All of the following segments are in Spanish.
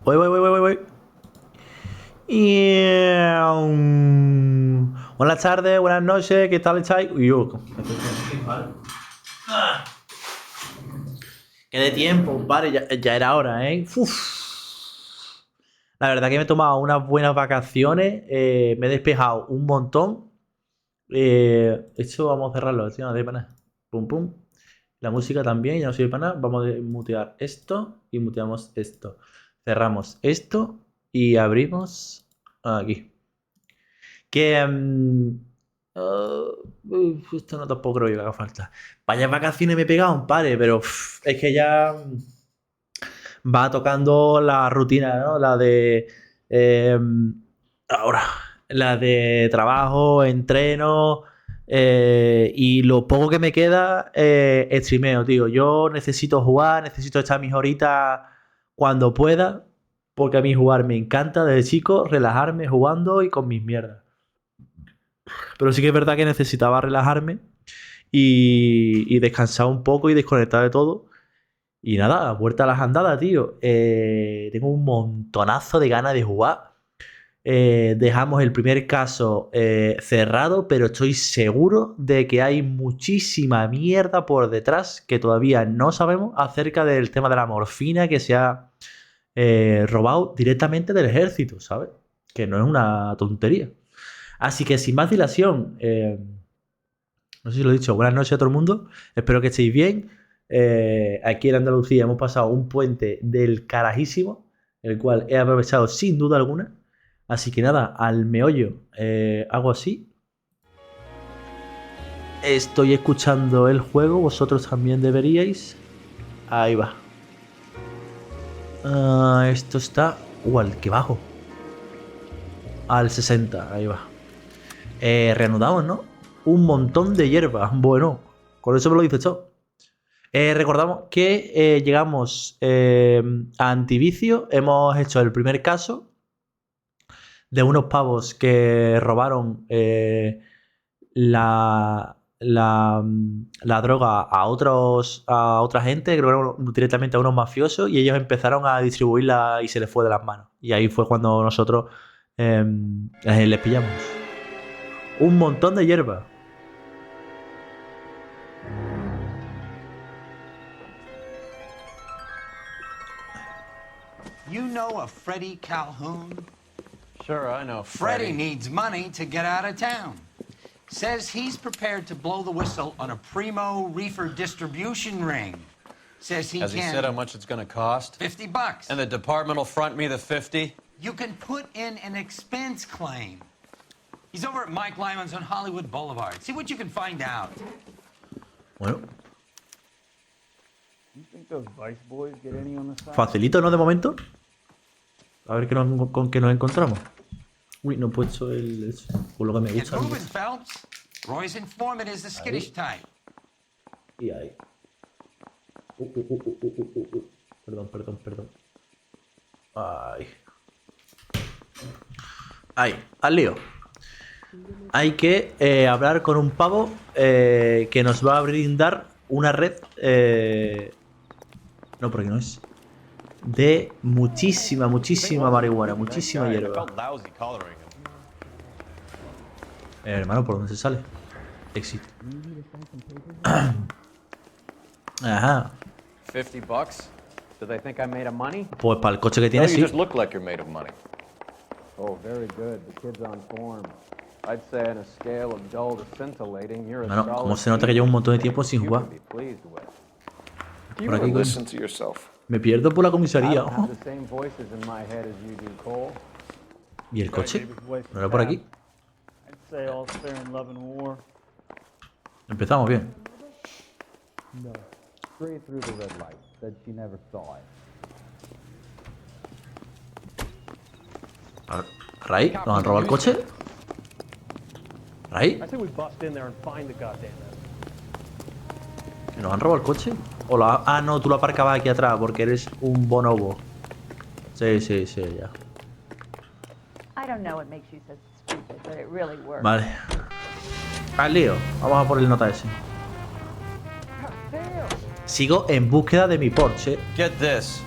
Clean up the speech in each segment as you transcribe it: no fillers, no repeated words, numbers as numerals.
Voy. Buenas tardes, buenas noches, ¿qué tal estáis? Uy, qué de tiempo, compadre, ya era hora, ¿eh? Uf. La verdad que me he tomado unas buenas vacaciones, me he despejado un montón. Esto vamos a cerrarlo, tío, no de pana. Pum, pum. La música también, ya no sirve para nada. Vamos a mutear esto y muteamos esto. Cerramos esto y abrimos aquí. Que... esto no tampoco creo que haga falta. Vaya vacaciones me he pegado un par, pero es que ya va tocando la rutina, ¿no? La de... ahora, la de trabajo, entreno... y lo poco que me queda, streameo, tío. Yo necesito jugar, necesito echar mis horitas cuando pueda, porque a mí jugar me encanta desde chico, relajarme jugando y con mis mierdas. Pero sí que es verdad que necesitaba relajarme y descansar un poco y desconectar de todo. Y nada, vuelta a las andadas, tío. Tengo un montonazo de ganas de jugar. Dejamos el primer caso cerrado, pero estoy seguro de que hay muchísima mierda por detrás que todavía no sabemos acerca del tema de la morfina que se ha robado directamente del ejército, ¿sabes? Que no es una tontería. Así que sin más dilación, no sé si lo he dicho, buenas noches a todo el mundo, espero que estéis bien. Aquí en Andalucía hemos pasado un puente del carajísimo, el cual he aprovechado sin duda alguna. Así que nada, al meollo hago así. Estoy escuchando el juego, vosotros también deberíais. Ahí va. Esto está... al que bajo. Al 60, ahí va. Reanudamos, ¿no? Un montón de hierba. Bueno, con eso me lo dice todo. Recordamos que llegamos a Antivicio. Hemos hecho el primer caso de unos pavos que robaron la droga a otra gente, creo que directamente a unos mafiosos, y ellos empezaron a distribuirla y se les fue de las manos. Y ahí fue cuando nosotros les pillamos. Un montón de hierba. You know a Freddie Calhoun? Sure, I know Freddie needs money to get out of town. Says he's prepared to blow the whistle on a primo reefer distribution ring. Says he Has he said how much it's going to cost? $50. And the department will front me the 50? You can put in an expense claim. He's over at Mike Lyman's on Hollywood Boulevard. See what you can find out. Bueno. You think those Vice boys get any on the side? Facilito, ¿no? De momento. A ver con qué nos encontramos. Uy, no he puesto por lo que me gusta. Get moving, Phelps. Roy's informant is the skittish type. Y ahí. Perdón. Ahí, al lío. Hay que hablar con un pavo que nos va a brindar una red. No, porque no es. De muchísima marihuana, muchísima hierba. Hermano, ¿por dónde se sale? Éxito. Ajá. $50? Do they think I'm made of money? Pues para el coche que tienes, you sí. just look like you're made of money. Oh, very good. The kid's on form. I'd say on a scale of dull to scintillating, you're a Bueno, solid como se nota que llevo un montón de tiempo sin you jugar. can be pleased with. Por aquí, Listen to yourself. me pierdo por la I comisaría. don't have the same voices in my head as you do, Cole. ¿Y el coche? ¿No era por aquí? I'd say all's fair in love and war. Empezamos bien. No. Straight through the red light. Said she never saw it. ¿Ray? ¿Nos han robado el coche? ¿Ray? I say we bust in there and find the goddamn mess. ¿Nos han robado el coche? Ah, no, tú lo aparcabas aquí atrás porque eres un bonobo. Sí, ya. I don't know what makes you so stupid, but it really works. Vale. Al lío. Vamos a por el nota ese. Phil, Sigo en búsqueda de mi Porsche. Get this.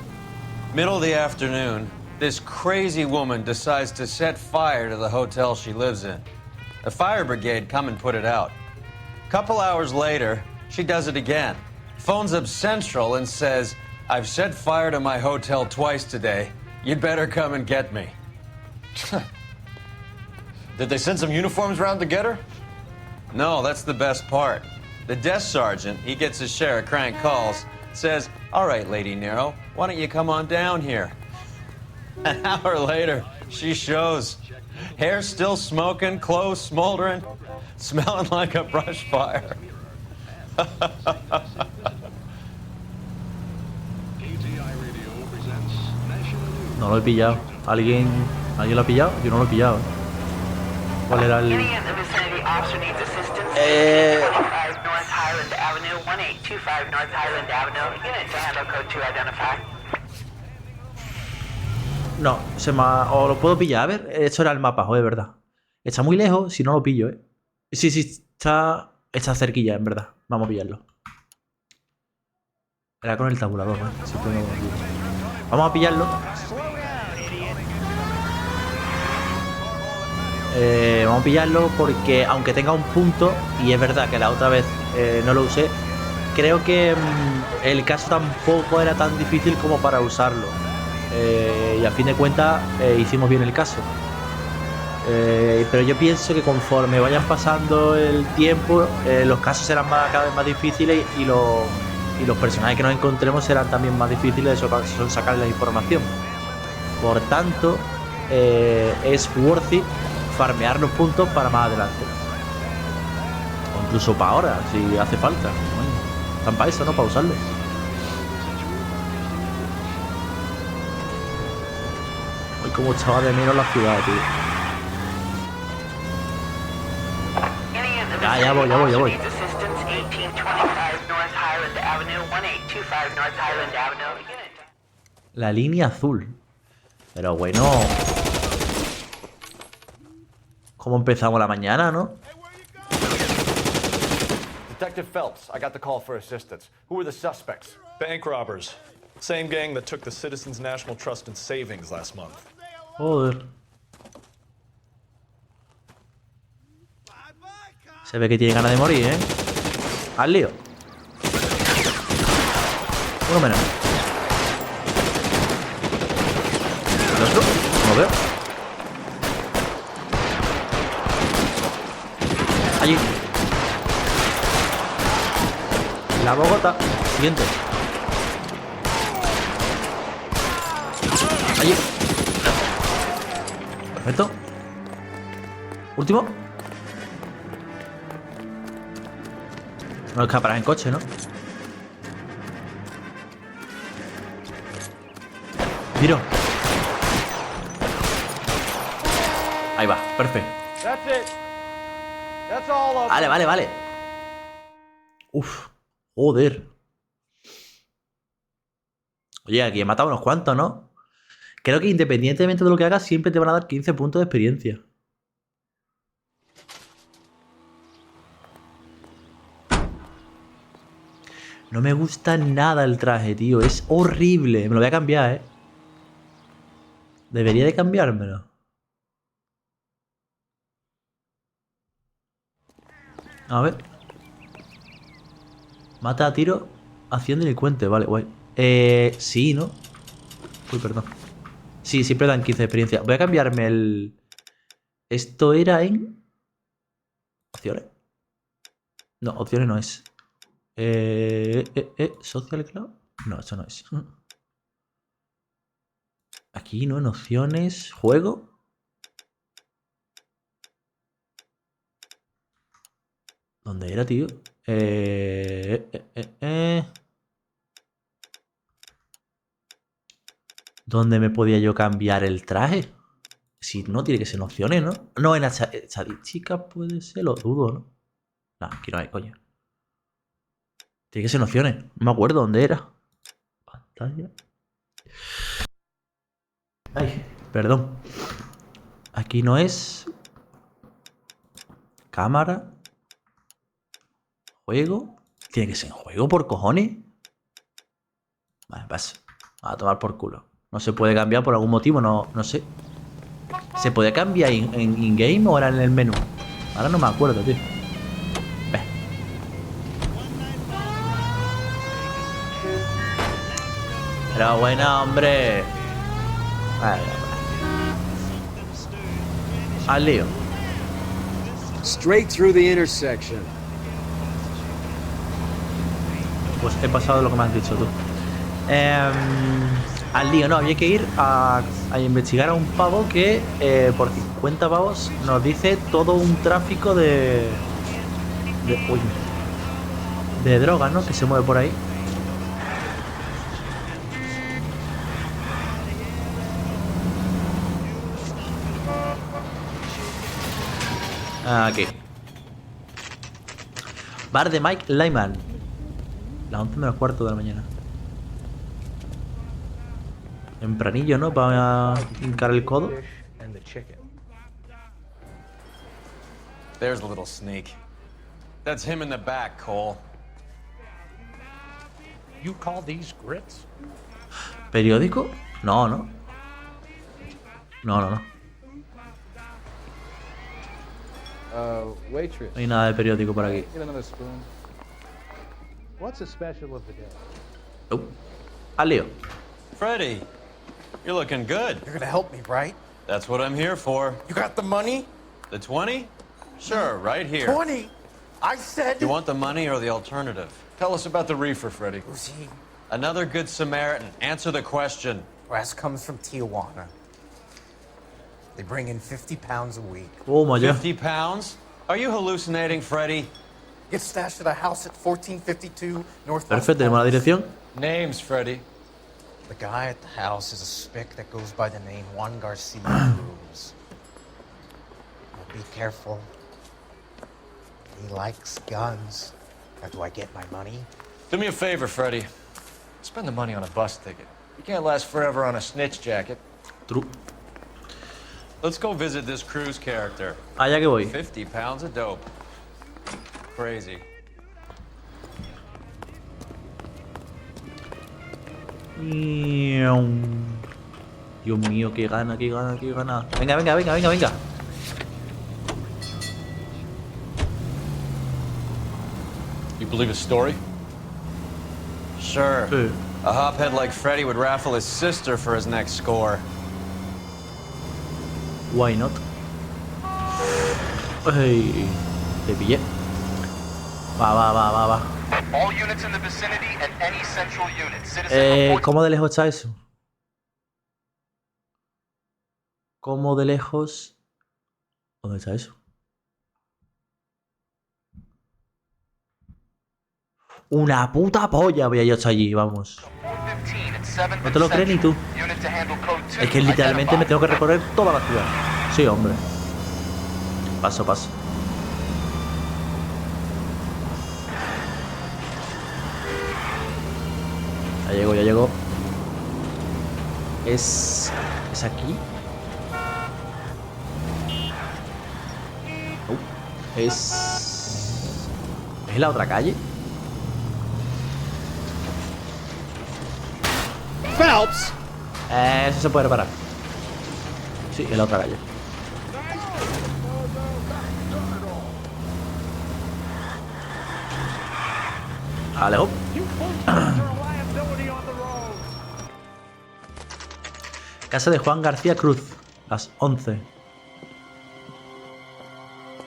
Middle of the afternoon, this crazy woman decides to set fire to the hotel she lives in. The fire brigade come and put it out. Couple hours later, she does it again. Phones up Central and says, I've set fire to my hotel twice today. You'd better come and get me. Did they send some uniforms around to get her? No, that's the best part. The desk sergeant, he gets his share of crank calls, says, all right, Lady Nero, why don't you come on down here? An hour later, she shows. Hair still smoking, clothes smoldering, smelling like a brush fire. No lo he pillado. ¿Alguien lo ha pillado? Yo no lo he pillado. ¿Cuál era el...? No, o lo puedo pillar. A ver, esto era el mapa, joder, verdad. Está muy lejos, si no lo pillo, ¿eh? Sí, está cerquilla, en verdad. Vamos a pillarlo. Era con el tabulador, ¿no? Siempre me olvido. Vamos a pillarlo. Vamos a pillarlo porque aunque tenga un punto, y es verdad que la otra vez no lo usé, creo que el caso tampoco era tan difícil como para usarlo. Y a fin de cuentas hicimos bien el caso. Pero yo pienso que conforme vayan pasando el tiempo, los casos serán cada vez más difíciles y los personajes que nos encontremos serán también más difíciles de sacar la información. Por tanto, es worth it farmear los puntos para más adelante. O incluso para ahora, si hace falta. Bueno, están para eso, ¿no? Para usarlo. Hoy como echaba de menos la ciudad, tío. Ya voy. La línea azul. Pero bueno. ¿Cómo empezamos la mañana, no? Detective Phelps, I got the call for assistance. Who were the suspects? Bank robbers. Same gang that took the Citizens National Trust and Savings last month. Joder. Se ve que tiene ganas de morir, ¿eh? Al lío. Uno menos. ¿El otro? No lo veo. Allí. La Bogotá. Siguiente. Allí. Perfecto. Último. No escaparás en coche, ¿no? Tiro. Ahí va, perfecto. Vale. Uf, joder. Oye, aquí he matado unos cuantos, ¿no? Creo que independientemente de lo que hagas, siempre te van a dar 15 puntos de experiencia. No me gusta nada el traje, tío. Es horrible. Me lo voy a cambiar, ¿eh? Debería de cambiármelo. A ver. Mata a tiro. Acción delincuente. Vale, guay. Sí, ¿no? Uy, perdón. Sí, siempre dan 15 de experiencia. Voy a cambiarme el... Esto era en... ¿Opciones? No, opciones no es. ¿Social Cloud? No, esto no es. Aquí, ¿no? En opciones. ¿Juego? ¿Dónde era, tío? ¿Dónde me podía yo cambiar el traje? Si no, tiene que ser en opciones, ¿no? No, en estadísticas puede ser, lo dudo, ¿no? No, aquí no hay, coño. Tiene que ser en opciones. No me acuerdo dónde era. Pantalla. Ay, perdón. Aquí no es. Cámara. Juego. Tiene que ser en juego, por cojones. Vale, paso. A tomar por culo. No se puede cambiar por algún motivo, no sé. ¿Se puede cambiar en in-game o era en el menú? Ahora no me acuerdo, tío. Ve. Pero bueno, hombre. Vale, al lío. Straight through the intersection. Pues he pasado lo que me has dicho tú. Al lío, no, había que ir a investigar a un pavo que por 50 pavos nos dice todo un tráfico de drogas, ¿no? Que se mueve por ahí. Aquí. Bar de Mike Lyman. Las 11 menos cuarto de la mañana. Tempranillo, ¿no? Para hincar el codo. There's a little sneak. That's him in the back, Cole. You call these grits? ¿Periódico? No, no. No. Waitress. No hay nada de periódico por aquí. Get another spoon. What's the special of the day? Al lío. Freddie, you're looking good. You're gonna help me, right? That's what I'm here for. You got the money? The 20? Sure, right here. 20? I said... You want the money or the alternative? Tell us about the reefer, Freddie. Who's he? Another good Samaritan. Answer the question. Brass comes from Tijuana. They bring in 50 pounds a week. Oh, my God. 50 pounds? Are you hallucinating, Freddie? Gets stashed at a house at 1452 North. Perfecto, tenemos la dirección. Names, Freddie. The guy at the house is a spick that goes by the name Juan Garcia Cruz. Now be careful. He likes guns. Now, do I get my money? Do me a favor, Freddie. Spend the money on a bus ticket. You can't last forever on a snitch jacket. True. Let's go visit this Cruz character. Allá que voy. 50 pounds of dope. Crazy. Dios mío, qué gana. Venga. You believe his story? Sure. A hophead like Freddie would raffle his sister for his next score. Why not? Hey, te pillé. Va. All units in the vicinity and any central unit. Citizen ¿Cómo de lejos está eso? ¿Cómo de lejos? ¿Dónde está eso? Una puta polla voy a yo hasta allí, vamos. No te lo crees ni tú. Es que literalmente me tengo que recorrer toda la ciudad. Sí, hombre. Paso. Ya llego. ¿Es aquí? ¿Es la otra calle? Phelps! Eso se puede reparar. Sí, es la otra calle. Alejo. Casa de Juan García Cruz. Las 11.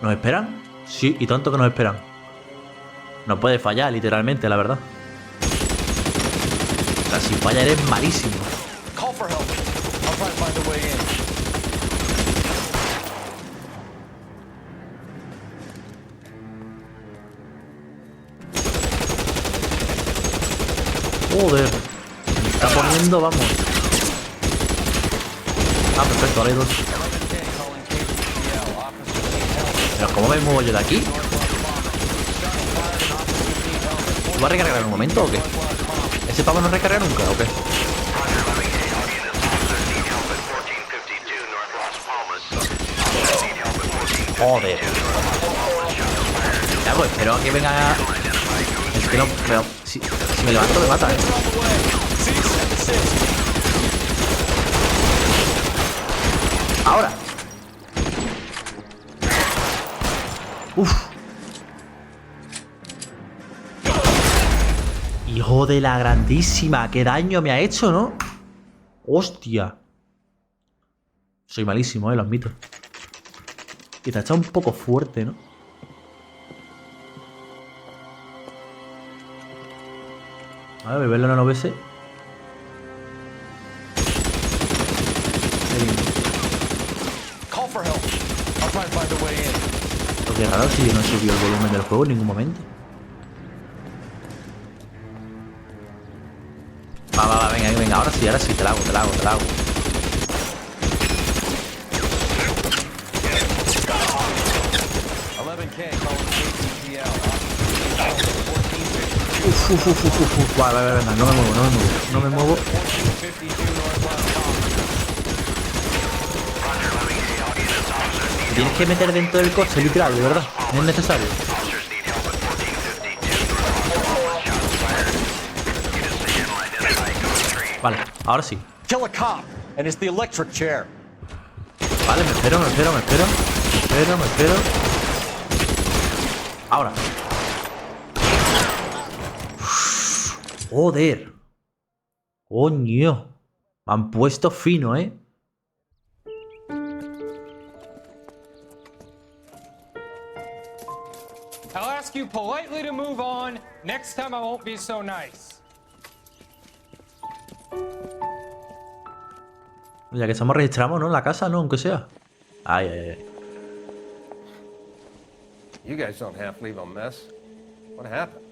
¿Nos esperan? Sí, y tanto que nos esperan. No puede fallar, literalmente, la verdad. O sea, si falla eres malísimo. Call for help. I'll try to find a way in. Joder. Me está poniendo, vamos. Ah, perfecto, ahora hay dos. Pero ¿cómo me muevo yo de aquí? ¿Tú vas a recargar en un momento o qué? ¿Ese pavo no recarga nunca o qué? Joder. Ya pues, espero a que venga. Es que no, pero si me levanto me mata, Ahora. Uf. Hijo de la grandísima. Qué daño me ha hecho, ¿no? Hostia. Soy malísimo, lo admito. Y te ha echado un poco fuerte, ¿no? A ver, beberlo en el OBS. Lo que es raro si yo no subí el volumen del juego en ningún momento. Va, venga, ahora sí, te la hago. Vale, venga, no me muevo. Tienes que meter dentro del coche, literal, de verdad. No es necesario. Vale, ahora sí. Kill a cop, and it's the electric chair. Vale, me espero. Ahora. Joder. Coño. Me han puesto fino, ¿eh? I'll ask you politely to move on. Next time I won't be so nice. Ya que estamos registramos, ¿no? En la casa, ¿no? Aunque sea. Ay. You guys don't have to leave a mess. What happened?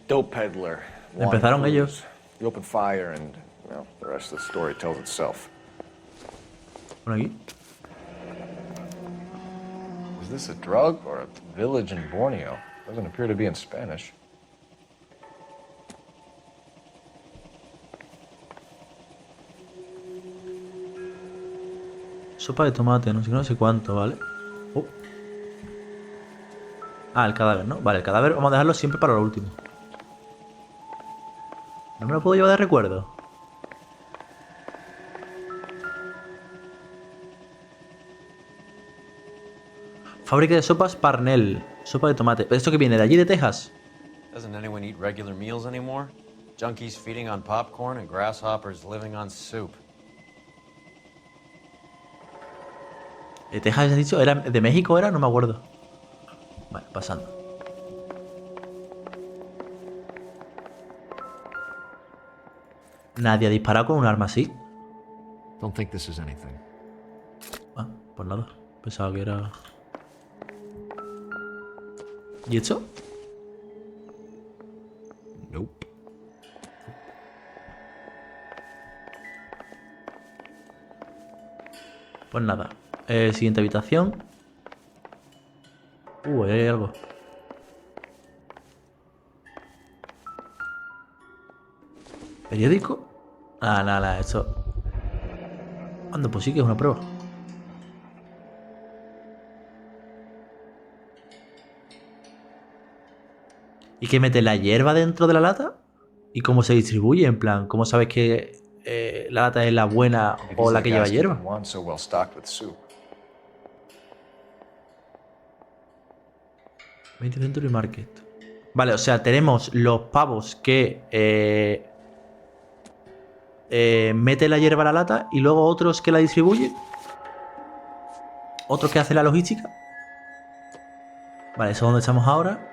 Dope peddler. Empezaron ellos. You open fire and, well, the rest of the story tells itself. Por aquí. Is this a drug or a village in Borneo? Doesn't appear to be in Spanish. Sopa de tomate, no sé cuánto, ¿vale? El cadáver, ¿no? Vale, el cadáver vamos a dejarlo siempre para lo último. ¿No me lo puedo llevar de recuerdo? Fábrica de sopas Parnell. Sopa de tomate. ¿Esto que viene de allí, de Texas? Doesn't anyone eat regular meals anymore? Junkies feeding on popcorn and grasshoppers living on soup. ¿De Texas has dicho? ¿Era de México era? No me acuerdo. Vale, pasando. Nadie ha disparado con un arma así. Don't think this is anything. Pues nada. Pensaba que era... ¿Y esto? Nope. Pues nada. Siguiente habitación. Ahí hay algo. ¿Periódico? Nada, esto... Anda, pues sí que es una prueba. ¿Y qué mete la hierba dentro de la lata? ¿Y cómo se distribuye? En plan, ¿cómo sabes que la lata es la buena o la que lleva hierba? Century Market. Vale, o sea, tenemos los pavos que mete la hierba a la lata y luego otros que la distribuyen. Otros que hacen la logística. Vale, eso es donde estamos ahora.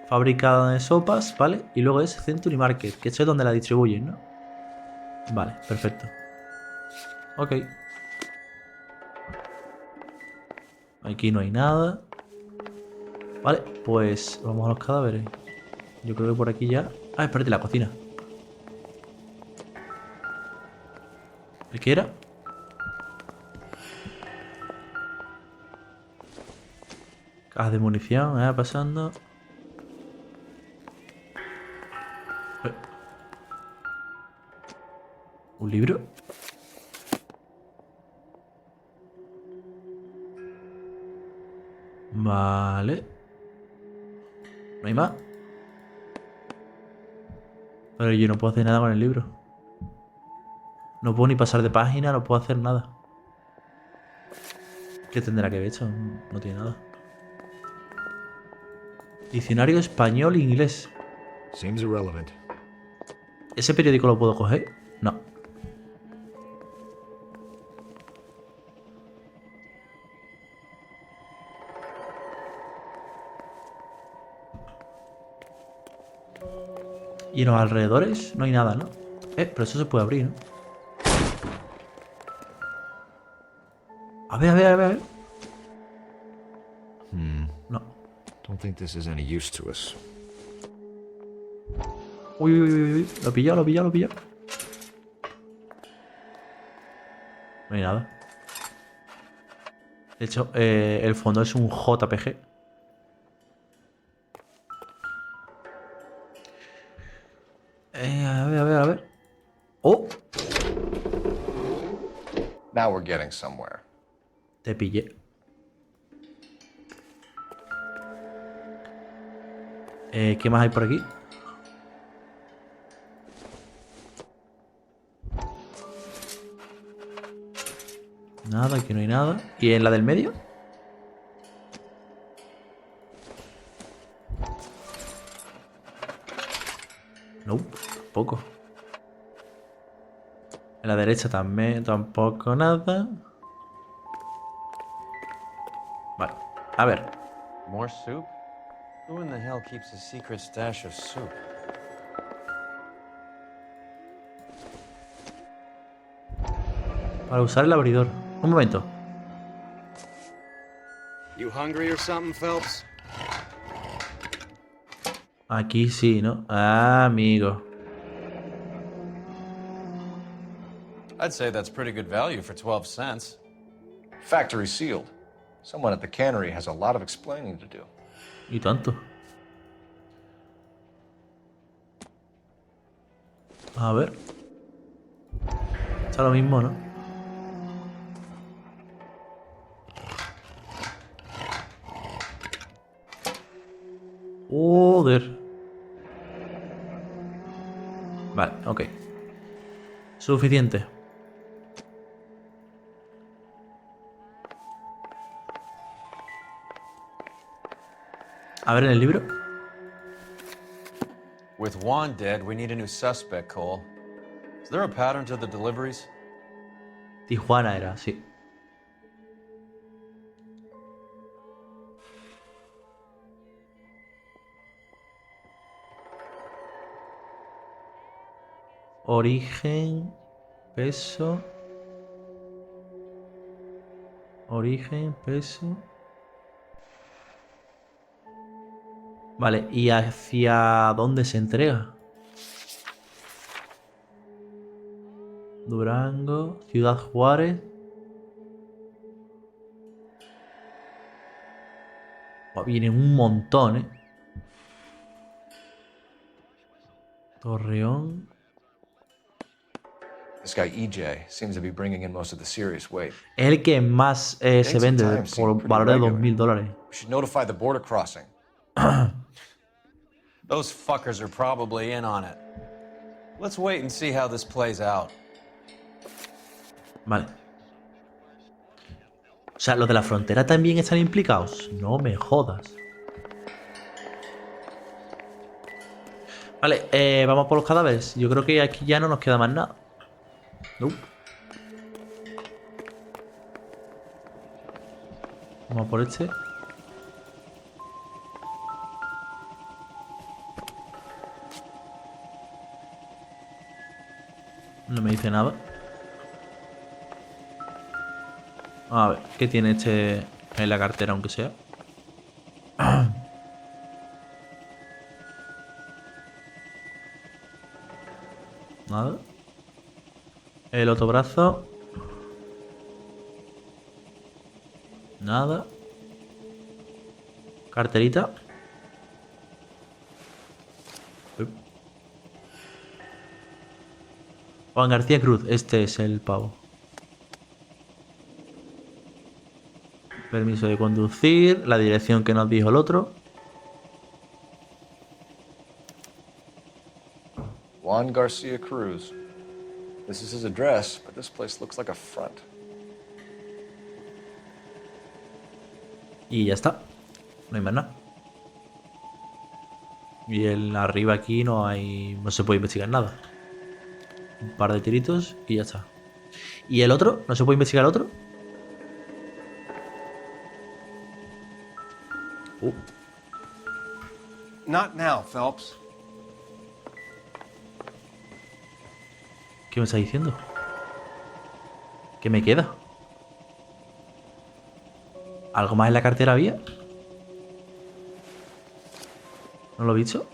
Fábrica de sopas, ¿vale? Y luego es Century Market, que esto es donde la distribuyen, ¿no? Vale, perfecto. Ok. Aquí no hay nada. Vale, pues vamos a los cadáveres. Yo creo que por aquí ya... espérate, la cocina. ¿El qué era? Cajas de munición, pasando. ¿Un libro? Vale. ¿No hay más? Pero yo no puedo hacer nada con el libro. No puedo ni pasar de página, no puedo hacer nada. ¿Qué tendrá que ver esto? No tiene nada. Diccionario español-inglés. Seems irrelevant. ¿Ese periódico lo puedo coger? No. Y en los alrededores no hay nada, ¿no? Pero eso se puede abrir, ¿no? A ver, a ver, a ver. No. Don't think this is any use to us. Uy, uy, uy, uy. Lo he pillado, lo he pillado, lo he pillado. No hay nada. De hecho, el fondo es un JPG. A ver, a ver, a ver. ¡Oh! Now we're getting somewhere. Te pillé. ¿Qué más hay por aquí? Nada, aquí no hay nada. ¿Y en la del medio? No, tampoco. En la derecha también, tampoco nada. Vale, a ver. More soup? Who in the hell keeps a secret stash of soup? Para usar el abridor. Un momento. You hungry or something, Phelps? Aquí sí, ¿no? Ah, amigo. I'd say that's pretty good value for 12 cents. Factory sealed. Someone at the cannery has a lot of explaining to do. Y tanto. A ver. Está lo mismo, ¿no? Joder. Vale, ok. Suficiente. A ver en el libro. With Juan dead, we need a new suspect, Cole. Is there a pattern to the deliveries? Tijuana era, sí. Origen, peso. Origen, peso. Vale, ¿y hacia dónde se entrega? Durango, Ciudad Juárez. Oh, vienen un montón, ¿eh? Torreón. This guy EJ seems to be bringing in most of the serious weight. Es el que más se vende por valor de $2000. We should notify the border crossing. Those fuckers are probably in on it. Let's wait and see how this plays out. Vale. O sea, ¿los de la frontera también están implicados? No me jodas. Vale, vamos por los cadáveres. Yo creo que aquí ya no nos queda más nada. Nope. Vamos por este. No me dice nada. A ver, ¿qué tiene este en la cartera, aunque sea? Nada. El otro brazo. Nada. Carterita. Juan García Cruz, este es el pavo. Permiso de conducir, la dirección que nos dijo el otro. Juan Garcia Cruz. This is his address, but this place looks like a front. Y ya está. No hay más nada. Y el arriba aquí no hay... No se puede investigar nada. Un par de tiritos y ya está. ¿Y el otro? ¿No se puede investigar el otro? Not now, Phelps. ¿Qué me está diciendo? ¿Qué me queda? ¿Algo más en la cartera había? ¿No lo he visto?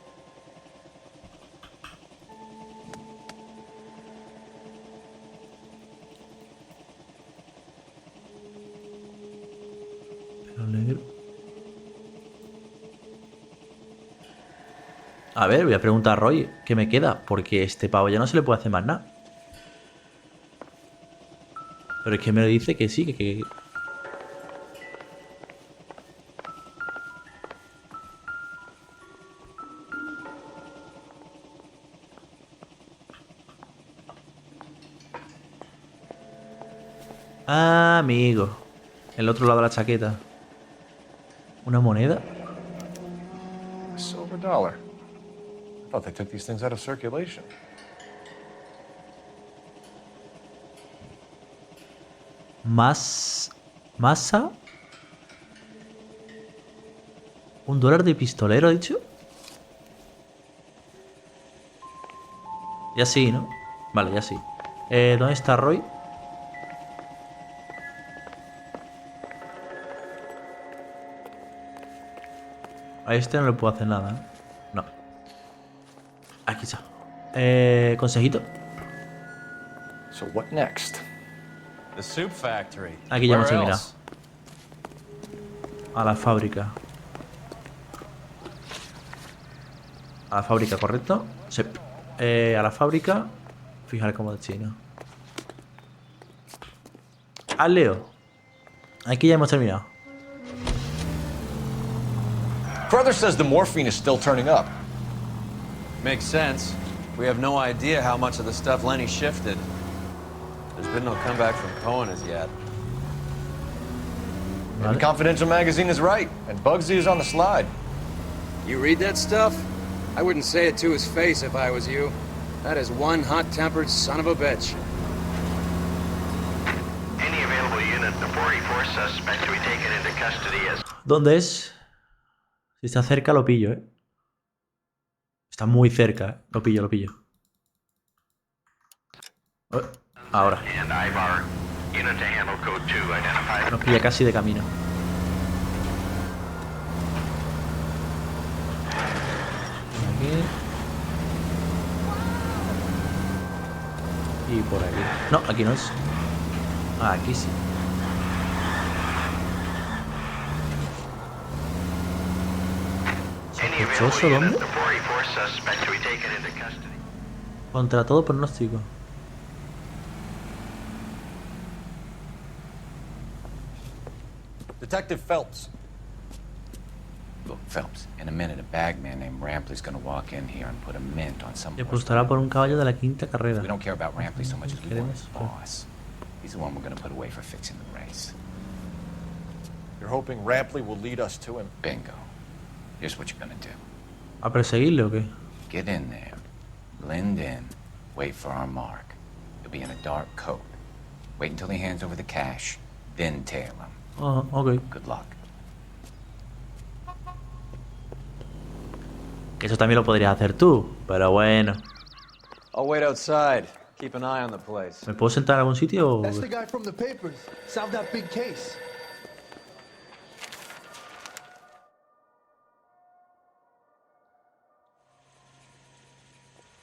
Pero negro. A ver, voy a preguntar a Roy qué me queda, porque este pavo ya no se le puede hacer más nada. Pero es que me dice que sí, que... Ah, amigo. El otro lado de la chaqueta. ¿Una moneda? A silver dollar. I thought they took these things out of circulation. ¿Masa? $1 de pistolero, ha dicho. Ya sí, ¿no? Vale, ya sí. ¿Dónde está Roy? A este no le puedo hacer nada, ¿eh? No. Aquí está. Consejito. So what next? The soup factory. Aquí ya hemos Where terminado. else? A la fábrica. A la fábrica, ¿correcto? Sí. A la fábrica. Fijar cómo de chino. Al Leo. Aquí ya hemos terminado. Brother says the morphine is still turning up. Makes sense. We have no idea how much of the stuff Lenny shifted. There's been no comeback from Cohen as yet. And Confidential magazine is right, and Bugsy is on the slide. You read that stuff? I wouldn't say it to his face if I was you. That is one hot-tempered son of a bitch. Any available unit, the 44 suspect to be taken into custody as... ¿Dónde es? Si está cerca lo pillo, ¿eh? Está muy cerca, ¿eh? Lo pillo, lo pillo. Ahora. And Ivar, unit to handle code 2 identified. Nos pilla casi de camino. Aquí. Y por aquí. No, aquí no es. Ah, aquí sí. ¿Sospechoso dónde? Contra todo pronóstico. Detective Phelps. Look, Phelps, in a minute a bagman named Rampley's gonna walk in here and put a mint on some... Le apostará por un caballo de la quinta carrera. We don't care about Rampley so much as we want his boss. He's the one we're gonna put away for fixing the race. You're hoping Rampley will lead us to him? Bingo. Here's what you're gonna do. ¿A perseguirle o qué? Get in there, blend in, wait for our mark. You'll be in a dark coat. Wait until he hands over the cash, then tail him. Oh, ok. Good luck. Que eso también lo podrías hacer tú, pero bueno. I'll wait outside. Keep an eye on the place. ¿Me puedo sentar en algún sitio o...? That's the guy from the papers. Solved that big case.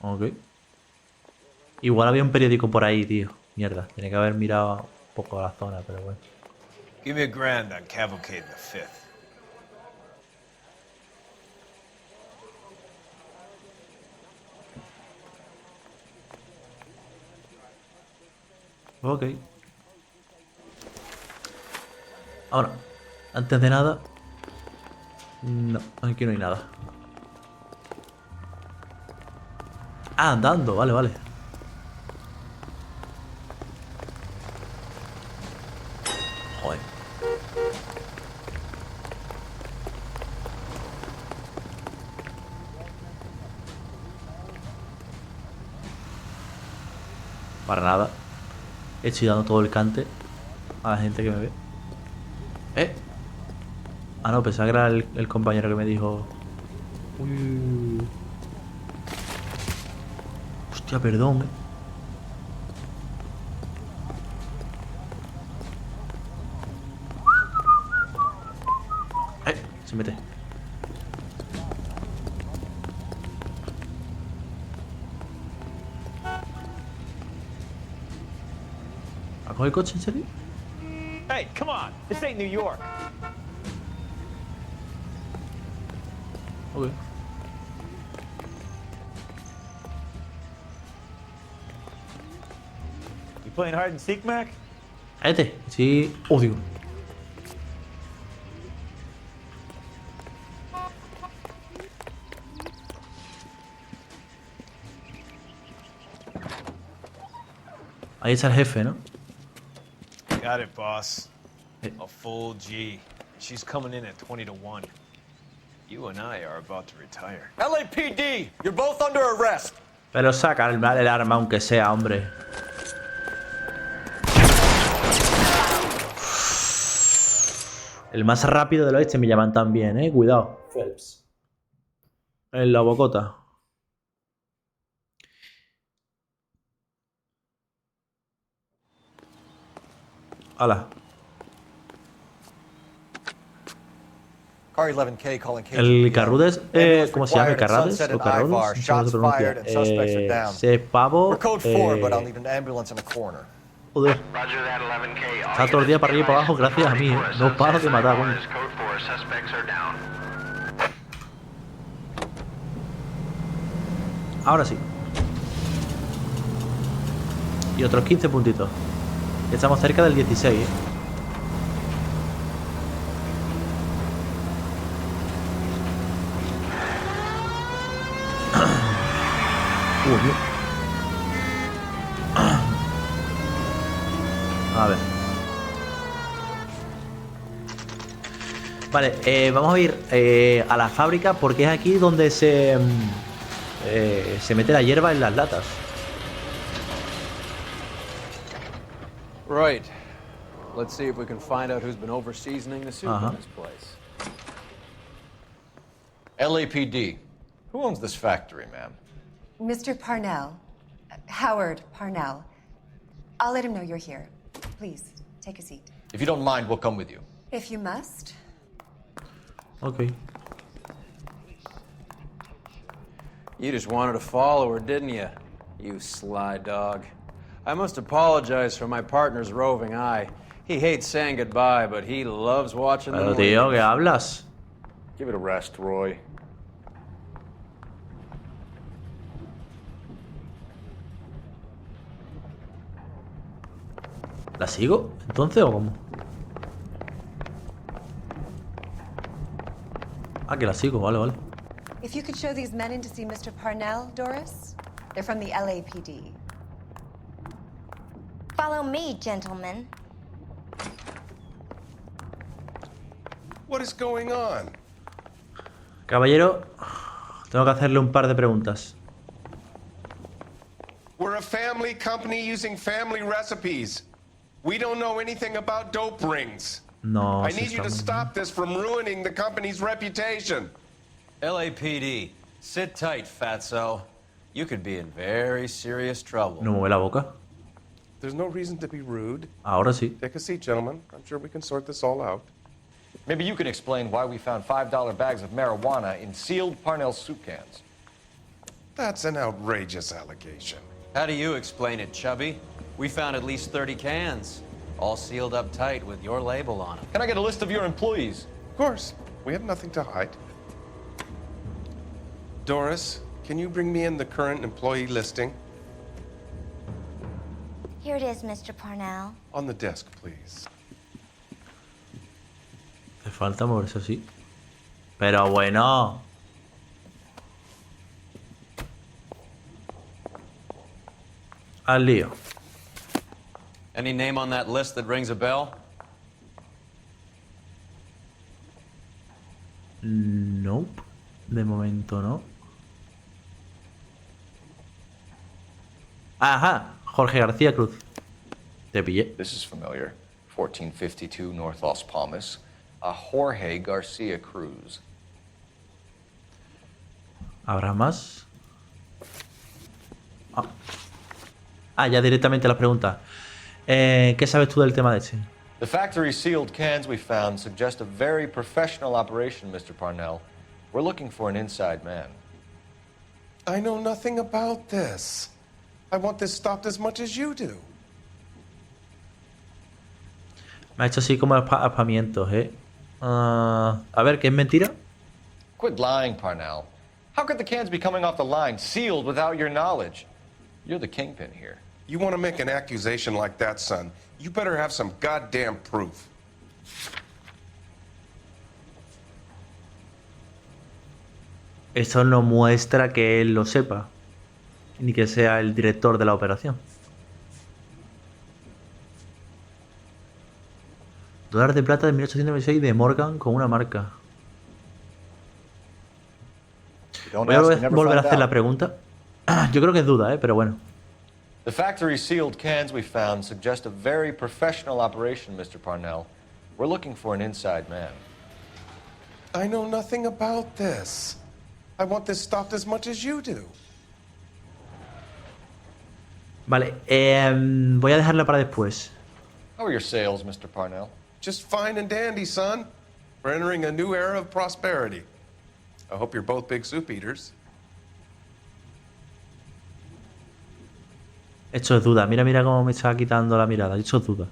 Ok. Igual había un periódico por ahí, tío. Mierda, tenía que haber mirado un poco la zona, pero bueno. Give me $1,000 on Cavalcade the 5th. Ok. Ahora, antes de nada... No, aquí no hay nada. Ah, andando, vale, vale. Joder. Para nada. Estoy dando todo el cante a la gente que me ve. Ah, no, pensaba que era el compañero que me dijo. Uy. Hostia, perdón, se mete. ¿Ha cogido el coche en serio? Hey, come on. This ain't New York. Ok. You playing hide and seek, Mac? Sí. Oh, digo. Ahí está el jefe, ¿no? Got it, boss. A full G. She's coming in at 20 to 1. You and I are about to retire. LAPD! You're both under arrest! Pero saca el arma, aunque sea, hombre. El más rápido del oeste me llaman también, cuidado. Phelps. En la bocota. Hala. Car 11K calling El Carrudes, ¿cómo se llama? ¿Carrades? ¿O Carrudes? No sé cómo se pronuncia. Ese pavo. Joder. Está todo el día para arriba y para abajo gracias a mí, No paro de matar, coño. Ahora sí. Y otros 15 puntitos. Estamos cerca del 16, A ver. Vale, vamos a ir a la fábrica porque es aquí donde se mete la hierba en las latas. Right. Let's see if we can find out who's been over-seasoning the soup in this place. LAPD. Who owns this factory, ma'am? Mr. Parnell. Howard Parnell. I'll let him know you're here. Please, take a seat. If you don't mind, we'll come with you. If you must. Okay. You just wanted to follow her, didn't you? You sly dog. I must apologize for my partner's roving eye. He hates saying goodbye, but he loves watching them. Pero tío, ¿qué hablas? Give it a rest, Roy. ¿La sigo? ¿Entonces o cómo? Ah, que la sigo, vale. If you could show these men in to see Mr. Parnell, Doris. They're from the LAPD. Follow me, gentlemen. What is going on? Caballero, tengo que hacerle un par de preguntas. We're a family company using family recipes. We don't know anything about dope rings. No, I need you to stop this from ruining the company's reputation. LAPD, sit tight, fatso. You could be in very serious trouble. No mueve la boca. There's no reason to be rude. Ahora sí. Take a seat, gentlemen. I'm sure we can sort this all out. Maybe you can explain why we found $5 bags of marijuana in sealed Parnell soup cans. That's an outrageous allegation. How do you explain it, Chubby? We found at least 30 cans, all sealed up tight with your label on them. Can I get a list of your employees? Of course. We have nothing to hide. Doris, can you bring me in the current employee listing? Here it is, Mr. Parnell. On the desk, please. Te falta moverse así. Pero bueno. Al lío. Any name on that list that rings a bell? Nope. De momento no. Ajá. Jorge García Cruz. Te pillé. This is familiar. 1452 North Las Palmas. A Jorge Garcia Cruz. ¿Habrá más? Ya directamente las preguntas. ¿Qué sabes tú del tema de este? The factory sealed cans we found suggest a very professional operation, Mr. Parnell. We're looking for an inside man. I know nothing about this. I want this stopped as much as you do. Me ha hecho así como apamientos, a ver, ¿qué es mentira? Quit lying, Parnell. How could the cans be coming off the line sealed without your knowledge? You're the kingpin here. You want to make an accusation like that, son? You better have some goddamn proof. Eso no muestra que él lo sepa, ni que sea el director de la operación. Dólar de plata de 1826 de Morgan con una marca. Voy a volver a hacer la pregunta. Yo creo que es duda, pero bueno. The factory sealed cans we found suggest a very professional operation, Mr. Parnell. We're looking for an inside man. I know nothing about this. I want this stopped as much as you do. Vale, voy a dejarla para después. How are your sales, Mr. Parnell? Just fine and dandy, son. We're entering a new era of prosperity. I hope you're both big soup eaters. Esto es duda. Mira, mira cómo me está quitando la mirada. Esto es duda.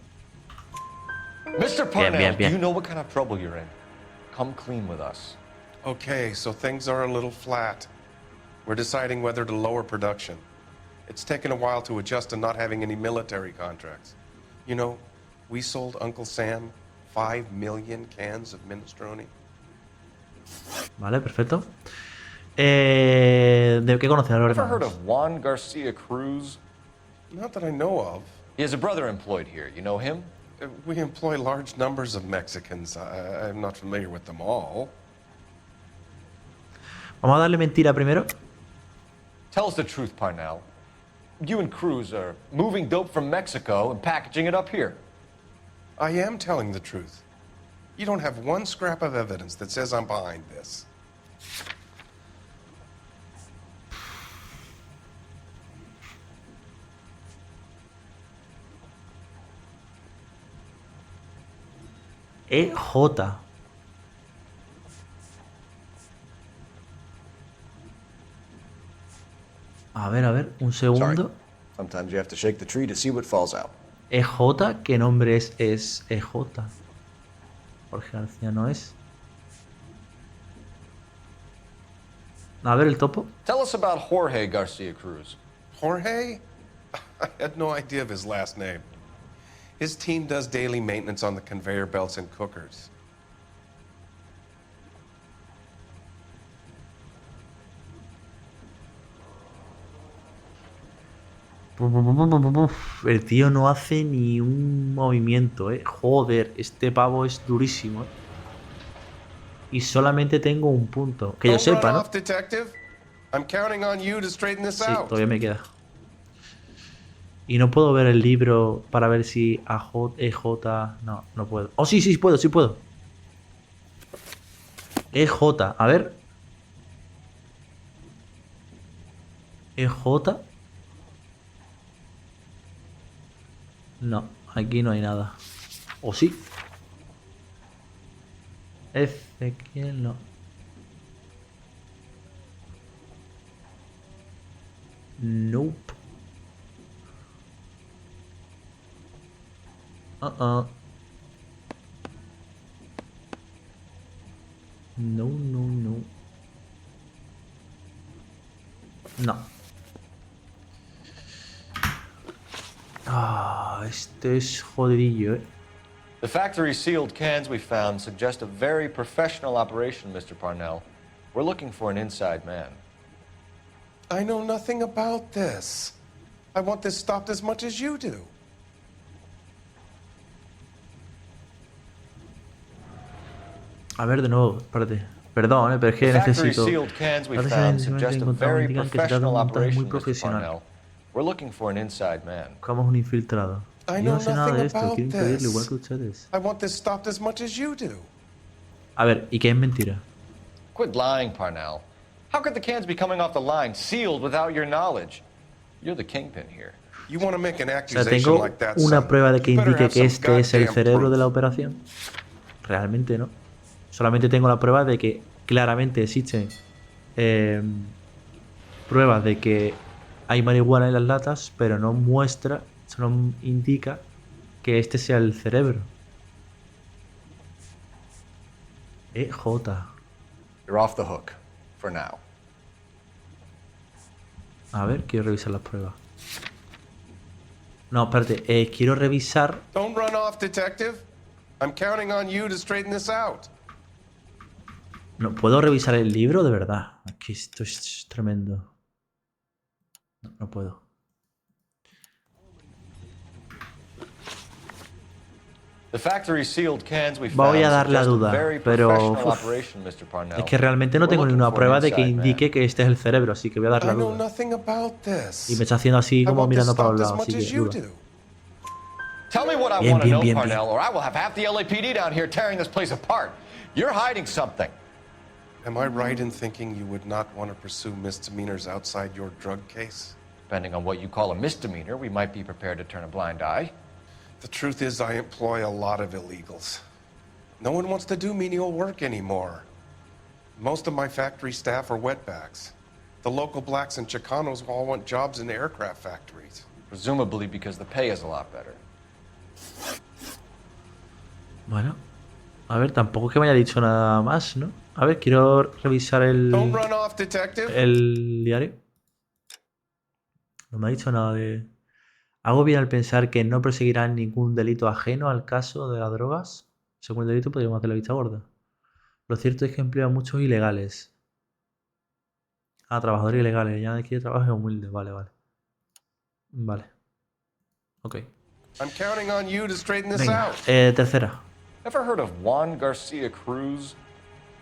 Mr. Parnell, bien, bien. do you know what kind of trouble you're in? Come clean with us. Okay, so things are a little flat. We're deciding whether to lower production. It's taken a while to adjust to not having any military contracts. You know, we sold Uncle Sam 5 million cans of minestrone. Vale, perfecto. ¿De qué conoces a los Ever heard hermanos? of Juan Garcia Cruz? Not that I know of. He has a brother employed here. You know him? We employ large numbers of Mexicans. I'm not familiar with them all. Vamos a darle mentira primero. Tell us the truth, Parnell. You and Cruz are moving dope from Mexico and packaging it up here. I am telling the truth. You don't have one scrap of evidence that says I'm behind this. EJ. A ver, un segundo. Sometimes you have to shake the tree to see what falls out. EJ, ¿qué nombre es EJ? Jorge García no es. A ver el topo. Tell us about Jorge Garcia Cruz. Jorge? I had no idea of his last name. His team does daily maintenance on the conveyor belts and cookers. El tío no hace ni un movimiento, Joder, este pavo es durísimo, Y solamente tengo un punto. Que yo sepa, ¿no? Sí, todavía me queda. Y no puedo ver el libro para ver si EJ... No, no puedo. Oh, sí puedo, sí puedo. EJ, a ver. EJ. No, aquí no hay nada. ¿O sí? Ezequiel no. Nope. No. Este es jodidillo, The factory sealed cans we found suggest a very professional operation, Mr. Parnell. We're looking for an inside man. I know nothing about this. I want this stopped as much as you do. A ver, de nuevo, espérate. Perdón, pero es que The factory necesito... sealed cans we Las found decisiones suggest que a encontramos very indican que se trata de un professional montaje muy operation, Mr. profesional. Parnell. We're looking for an inside man. Buscamos un infiltrado. I Yo know no sé nada de nothing esto, about quiero impedirlo igual this. que ustedes. I want this stopped as much as you do. A ver, ¿y qué es mentira? Quit lying, Parnell. How could the cans be coming off the line sealed without your knowledge? You're the kingpin here. You want to make an O sea, accusation ¿tengo like that, una son? prueba de que You better indique have que some este es el goddamn cerebro proof. de la operación? Realmente no. Solamente tengo la prueba de que claramente existen pruebas de que hay marihuana en las latas, pero no muestra, solo indica que este sea el cerebro. J. You're off the hook. For now. A ver, quiero revisar las pruebas. No, espérate, quiero revisar... Don't run off, detective. I'm counting on you to straighten this out. No, ¿puedo revisar el libro? De verdad. Aquí esto es tremendo. No, no puedo. The factory sealed cans we Voy found a dar la suggest a duda, very pero professional uf, operation, Mr. Parnell. es que realmente no We're tengo looking ninguna for an prueba de que inside man. indique que este es el cerebro, así que voy a dar I la know duda. nothing about this. Y me está haciendo así I como want this mirando para stopped los as lados, much así as que you duda. do. Tell me what I Bien, want to bien, know, bien, Parnell, bien. or I will have half the LAPD down here tearing this place apart. You're hiding something. Am I right in thinking you would not want to pursue misdemeanors outside your drug case? Depending on what you call a misdemeanor, we might be prepared to turn a blind eye. The truth is, I employ a lot of illegals. No one wants to do menial work anymore. Most of my factory staff are wetbacks. The local blacks and Chicanos all want jobs in aircraft factories. Presumably because the pay is a lot better. Bueno, a ver, tampoco es que me haya dicho nada más, ¿no? A ver, quiero revisar Don't run off, detective. el diario. No me ha dicho nada de... Hago bien al pensar que no perseguirán ningún delito ajeno al caso de las drogas. Según el delito podríamos hacer la vista gorda. Lo cierto es que emplea a muchos ilegales. Ah, trabajadores ilegales. Ya aquí de trabajo es humilde. Vale, vale. Vale. Ok. I'm counting on you to straighten this Venga, out. tercera. Ever heard of Juan Garcia Cruz?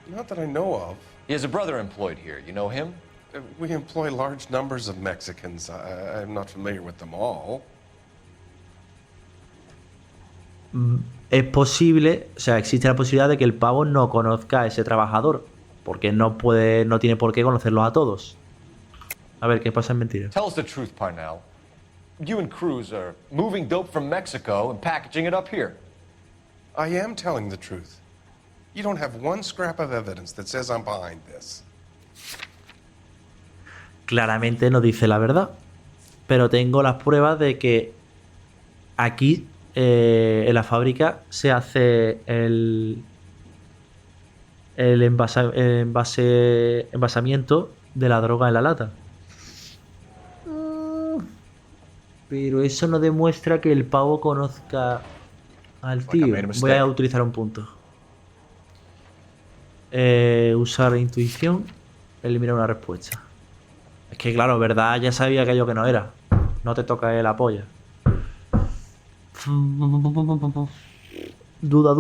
Not that I know of. He has a brother employed here. You know him? We employ large numbers of Mexicans. I'm not familiar with them all. Es posible, o sea, existe la posibilidad de que el pavo no conozca a ese trabajador. Porque no puede, no tiene por qué conocerlos a todos. A ver, ¿qué pasa en mentira? Tell us the truth, Parnell. You and Cruz are moving dope from Mexico and packaging it up here. I am telling the truth. You don't have one scrap of evidence that says I'm behind this. Claramente no dice la verdad. Pero tengo las pruebas de que aquí, en la fábrica, se hace el envasamiento de la droga en la lata. Pero eso no demuestra que el pavo conozca al tío. Voy a utilizar un punto. Usar intuición. Eliminar una respuesta. Es que claro, verdad, ya sabía aquello que no era. No te toca la polla. Duda.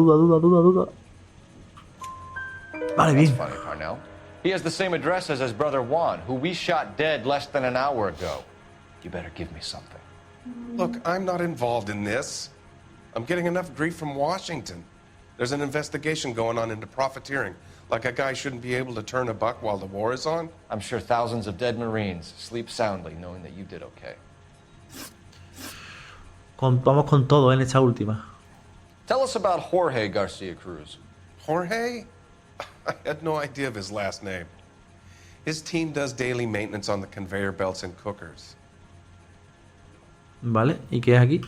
Vale, bien. That's funny, Parnell. He has the same address as his brother Juan, who we shot dead less than an hour ago. You better give me something. Look, I'm not involved in this. I'm getting enough grief from Washington. There's an investigation going on into profiteering. Like a guy shouldn't be able to turn a buck while the war is on. I'm sure thousands of dead Marines sleep soundly knowing that you did okay. Vamos con todo en esta última. Tell us about Jorge Garcia Cruz. Jorge? I had no idea of his last name. His team does daily maintenance on the conveyor belts and cookers. Vale, ¿y qué es aquí?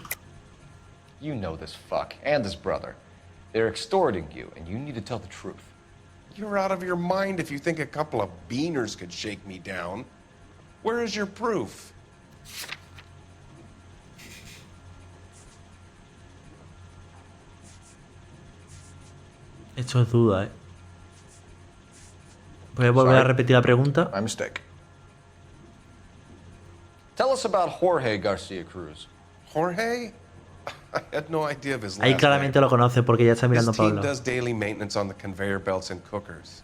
You know this fuck and his brother. They're extorting you, and you need to tell the truth. You're out of your mind if you think a couple of beaners could shake me down. Where is your proof? Esto es duda, Voy a volver a repetir la pregunta. My mistake. Tell us about Jorge Garcia Cruz. Jorge? I had no idea of his last Ahí name. claramente lo conoce porque ya está mirando His para team el lado. does daily maintenance on the conveyor belts and cookers.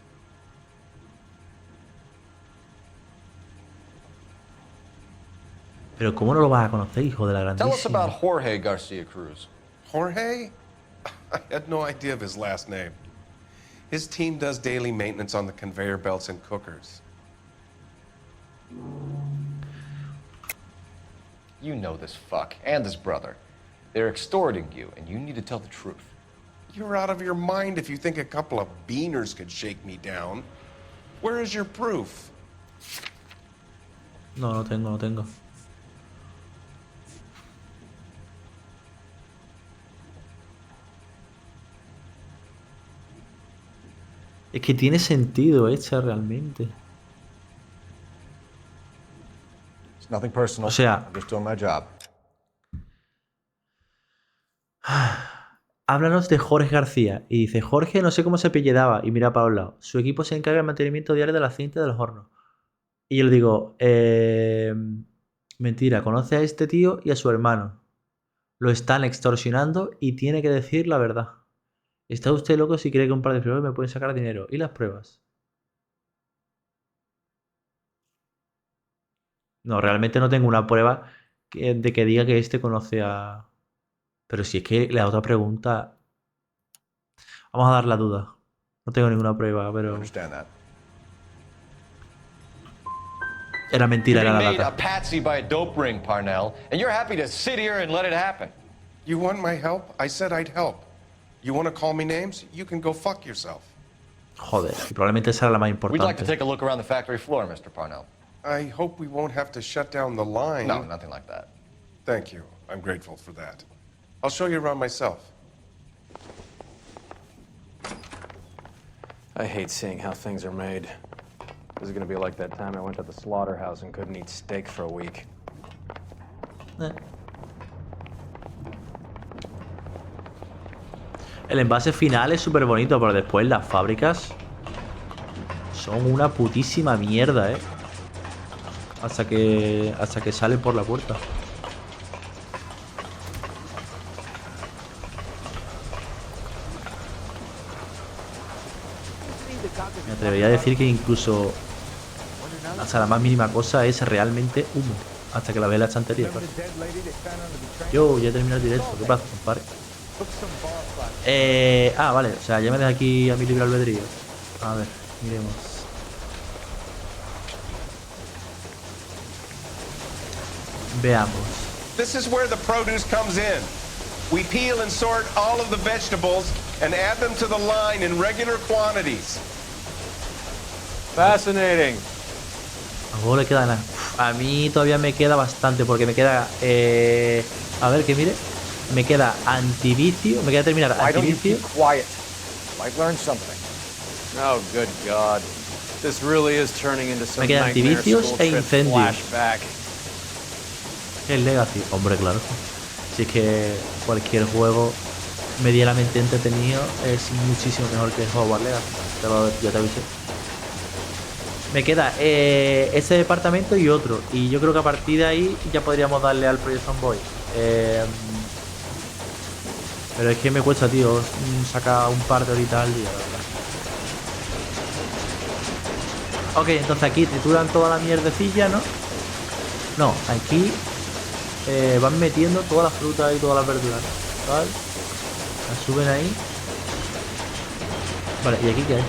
Pero ¿cómo no lo vas a conocer, hijo de la Tell us grandísima? about Jorge Garcia Cruz. Jorge? I had no idea of his last name. His team does daily maintenance on the conveyor belts and cookers. You know this fuck, and his brother. They're extorting you, and you need to tell the truth. You're out of your mind if you think a couple of beaners could shake me down. Where is your proof? No, no tengo, no tengo. Es que tiene sentido hecha realmente. It's nothing personal. O sea, I'm just doing my job. Háblanos de Jorge García. Y dice, Jorge no sé cómo se apellidaba. Y mira para un lado. Su equipo se encarga del mantenimiento diario de la cinta y de los hornos. Y yo le digo, mentira, conoce a este tío y a su hermano. Lo están extorsionando y tiene que decir la verdad. Está usted loco si quiere que un par de pruebas me pueden sacar dinero. ¿Y las pruebas? No, realmente no tengo una prueba de que diga que este conoce a... Pero si es que la otra pregunta... Vamos a dar la duda. No tengo ninguna prueba, pero... Era mentira, era la You're being made lata. a patsy by a dope ring, Parnell, and you're happy to sit here and let it happen. You want my help? I said I'd help. You want to call me names? You can go fuck yourself. Joder, y probablemente esa era la más We'd like to importante. take a look around the factory floor, Mr. Parnell. I hope we won't have to shut down the line. No, nothing like that. Thank you. I'm grateful for that. I'll show you around myself. I hate seeing how things are made. This is gonna be like that time I went to the slaughterhouse and couldn't eat steak for a week. El envase final es súper bonito, pero después las fábricas son una putísima mierda, ¿eh? Hasta que salen por la puerta. Me atrevería a decir que incluso hasta la más mínima cosa es realmente humo. Hasta que la ve en la estantería, claro. Yo ya he terminado el directo. ¿Qué pasa, compadre? Vale. O sea, ya me deja aquí a mi libre albedrío. A ver, miremos. Veamos. This is where the produce comes in. We peel and sort all of the vegetables and add them to the line in regular quantities. Fascinating. A vos le queda nada. A mí todavía me queda bastante porque me queda... a ver, que mire. Me queda antivicio. Me queda terminar antivicio. Quiet. Might learn something. Oh, good God. This really is turning into some Me quedan nightmare antivicios school e trip incendios. flashback. El Legacy. Hombre, claro. Si es que cualquier juego medianamente entretenido es muchísimo mejor que el Hogwarts Legacy. Ya te avisé. Me queda ese departamento y otro. Y yo creo que a partir de ahí ya podríamos darle al Project Zomboid. Pero es que me cuesta, tío, sacar un par de horitas al día, la verdad. Ok, entonces aquí trituran toda la mierdecilla, ¿no? No, aquí van metiendo todas las frutas y todas las verduras, ¿vale? Las suben ahí. Vale, ¿y aquí qué hay?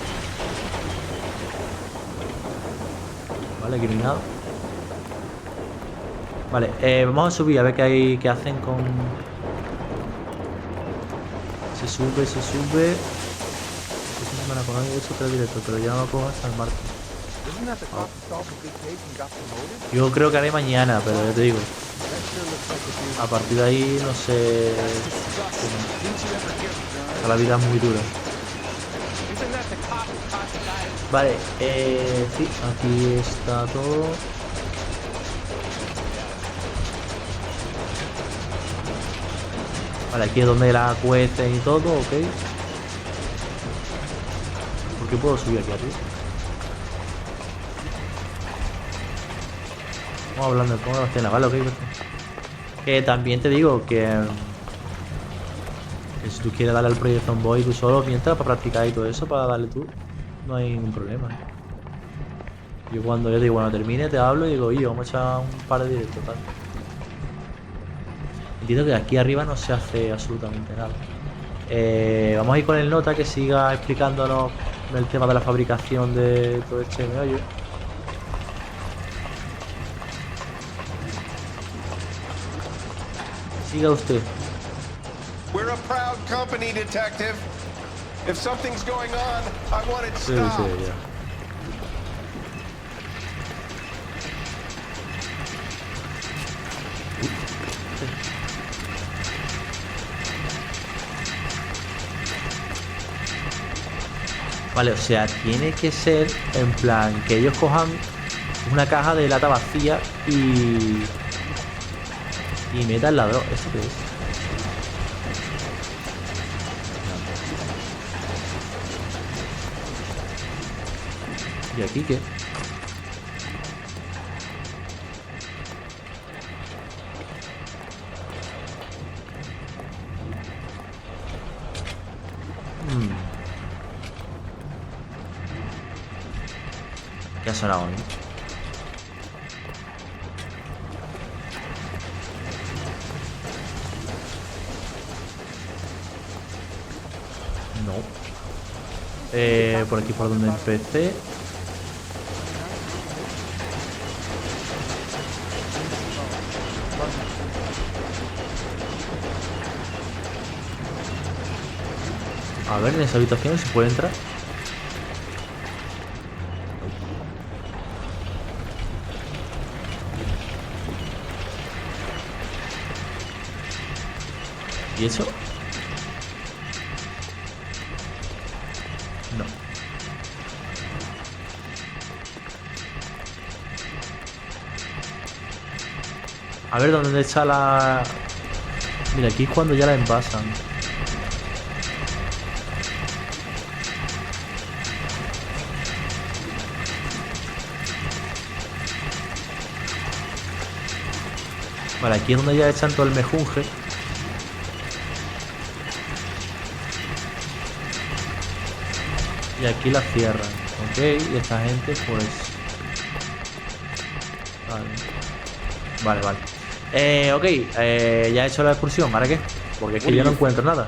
Vale, aquí no hay nada. Vale, vamos a subir a ver qué hacen con... Se sube. Eso se me la conoce, eso te lo directo, pero ya no lo pongo hasta el martes. Yo creo que haré mañana, pero ya te digo. A partir de ahí no sé. La vida es muy dura. Vale, sí, aquí está todo. Vale, aquí es donde la cuecen y todo, ok. ¿Por qué puedo subir aquí arriba? Vamos hablando de cómo la cena, vale, ok, perfecto. Que también te digo que si tú quieres darle al Project Zomboid tú solo mientras para practicar y todo eso, para darle tú, no hay ningún problema. Yo cuando termine te hablo y digo, oye, vamos a echar un par de directos, tal. Entiendo que aquí arriba no se hace absolutamente nada. Vamos a ir con el nota que siga explicándonos el tema de la fabricación de todo este meollo. Siga usted. We're a proud company, detective. If something's going on, I want it Sí, stopped. sí, ya. Vale, o sea, tiene que ser en plan que ellos cojan una caja de lata vacía y metan la droga. ¿Esto qué es? ¿Y aquí qué? ¿Qué ha sonado ahí? No. Por aquí por donde empecé. A ver, en esa habitación se puede entrar. ¿Y eso? No. A ver, ¿dónde está la...? Mira, aquí es cuando ya la envasan. Vale, aquí es donde ya echan todo el mejunje. Y aquí la cierran, ok, y esta gente pues... Vale. Ok, ya he hecho la excursión, ¿ahora qué? Porque es que yo no encuentro nada.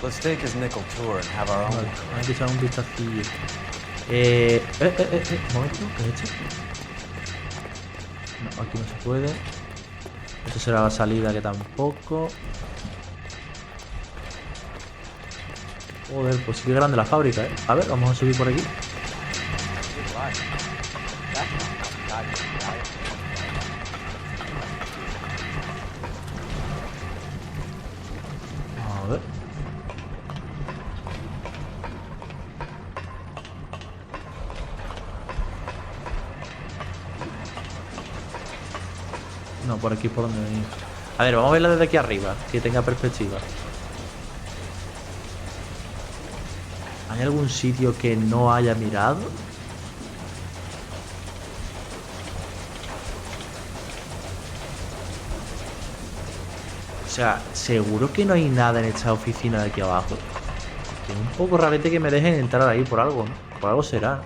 Let's take his nickel tour and have our own. Vale, hay que echar un vistacillo. Un momento, ¿qué he hecho? No, aquí no se puede. Esto será la salida, que tampoco. Joder, pues sí que grande la fábrica, ¿eh? A ver, vamos a subir por aquí. A ver. No, por aquí por donde venía. A ver, vamos a verla desde aquí arriba, que tenga perspectiva. ¿Hay algún sitio que no haya mirado? O sea, seguro que no hay nada en esta oficina de aquí abajo. Que es un poco rarete que me dejen entrar ahí por algo, ¿no? Por algo será.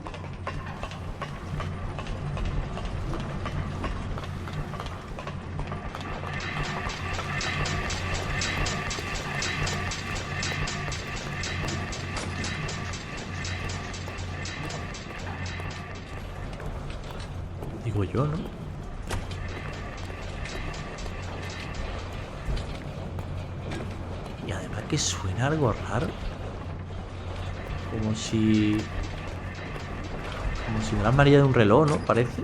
Digo yo, ¿no? Y además que suena algo raro. Como si me la manilla de un reloj, ¿no? Parece.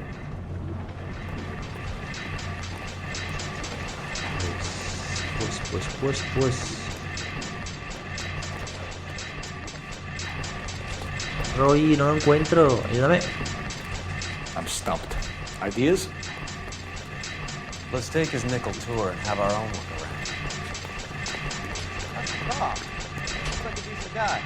Pues. Roy, no lo encuentro. Ayúdame. I'm stumped. Ideas? Let's take his nickel tour and have our own look around. That's the dog. Looks like a decent guy.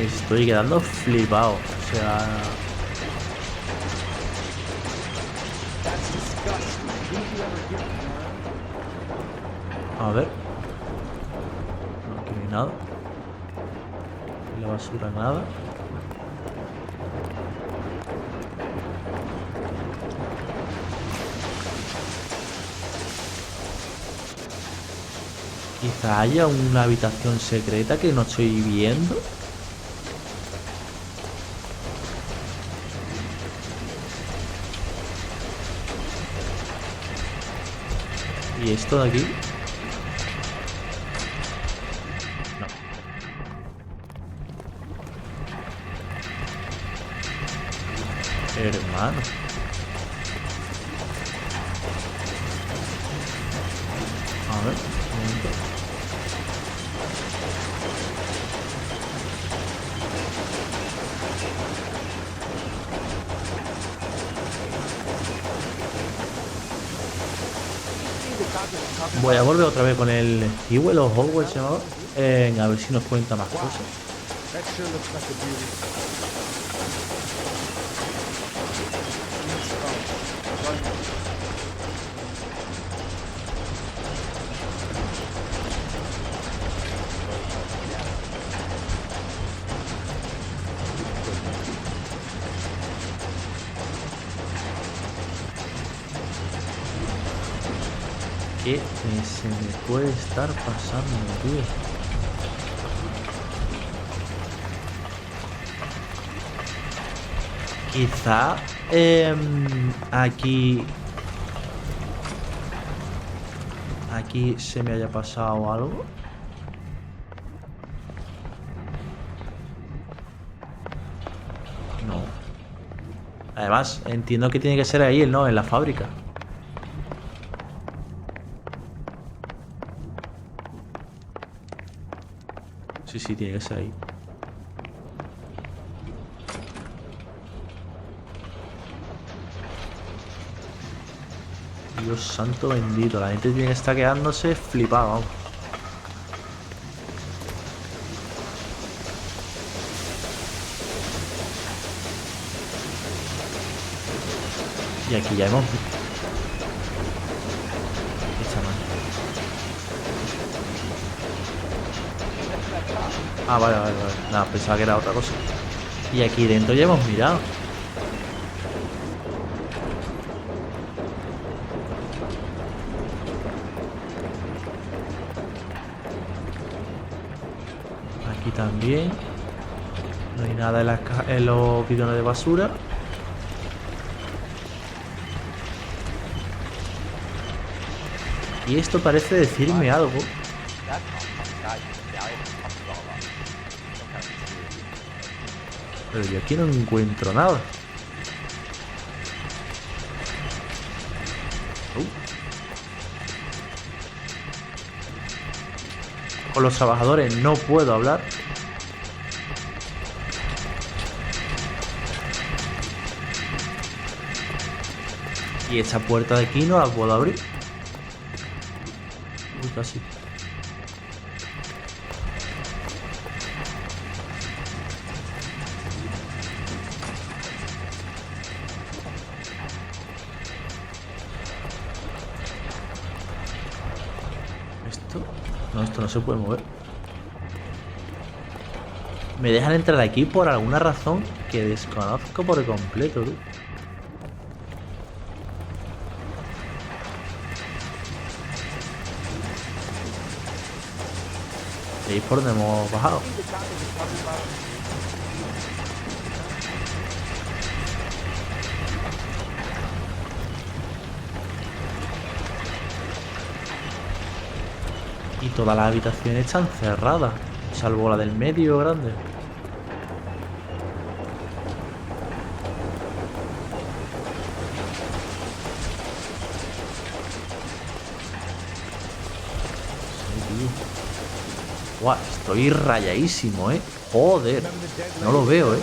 Me estoy quedando flipado. O sea... A ver. No, aquí no hay nada. En la basura nada. Quizá haya una habitación secreta que no estoy viendo. ¿Y esto de aquí? No. Hermano. A ver, un momento. Voy a volver otra vez con el Hewell o Howell se llamaba. A ver si nos cuenta más cosas. ¿Qué se me puede estar pasando, tío? Quizá aquí se me haya pasado algo. No. Además, entiendo que tiene que ser ahí, ¿no? En la fábrica. Sí, tiene que ser ahí. Dios santo bendito. La gente tiene que estar quedándose flipada, vamos. Y aquí ya hemos... Ah, vale. Nada, pensaba que era otra cosa. Y aquí dentro ya hemos mirado. Aquí también. No hay nada en los bidones de basura. Y esto parece decirme algo. Pero yo aquí no encuentro nada. Con los trabajadores no puedo hablar. Y esta puerta de aquí no la puedo abrir. Uy, casi. No, esto no se puede mover. Me dejan entrar aquí por alguna razón que desconozco por completo, tú. ¿Veis por dónde hemos bajado? Y todas las habitaciones están cerradas, salvo la del medio grande. Guau, estoy rayadísimo, joder. No lo veo,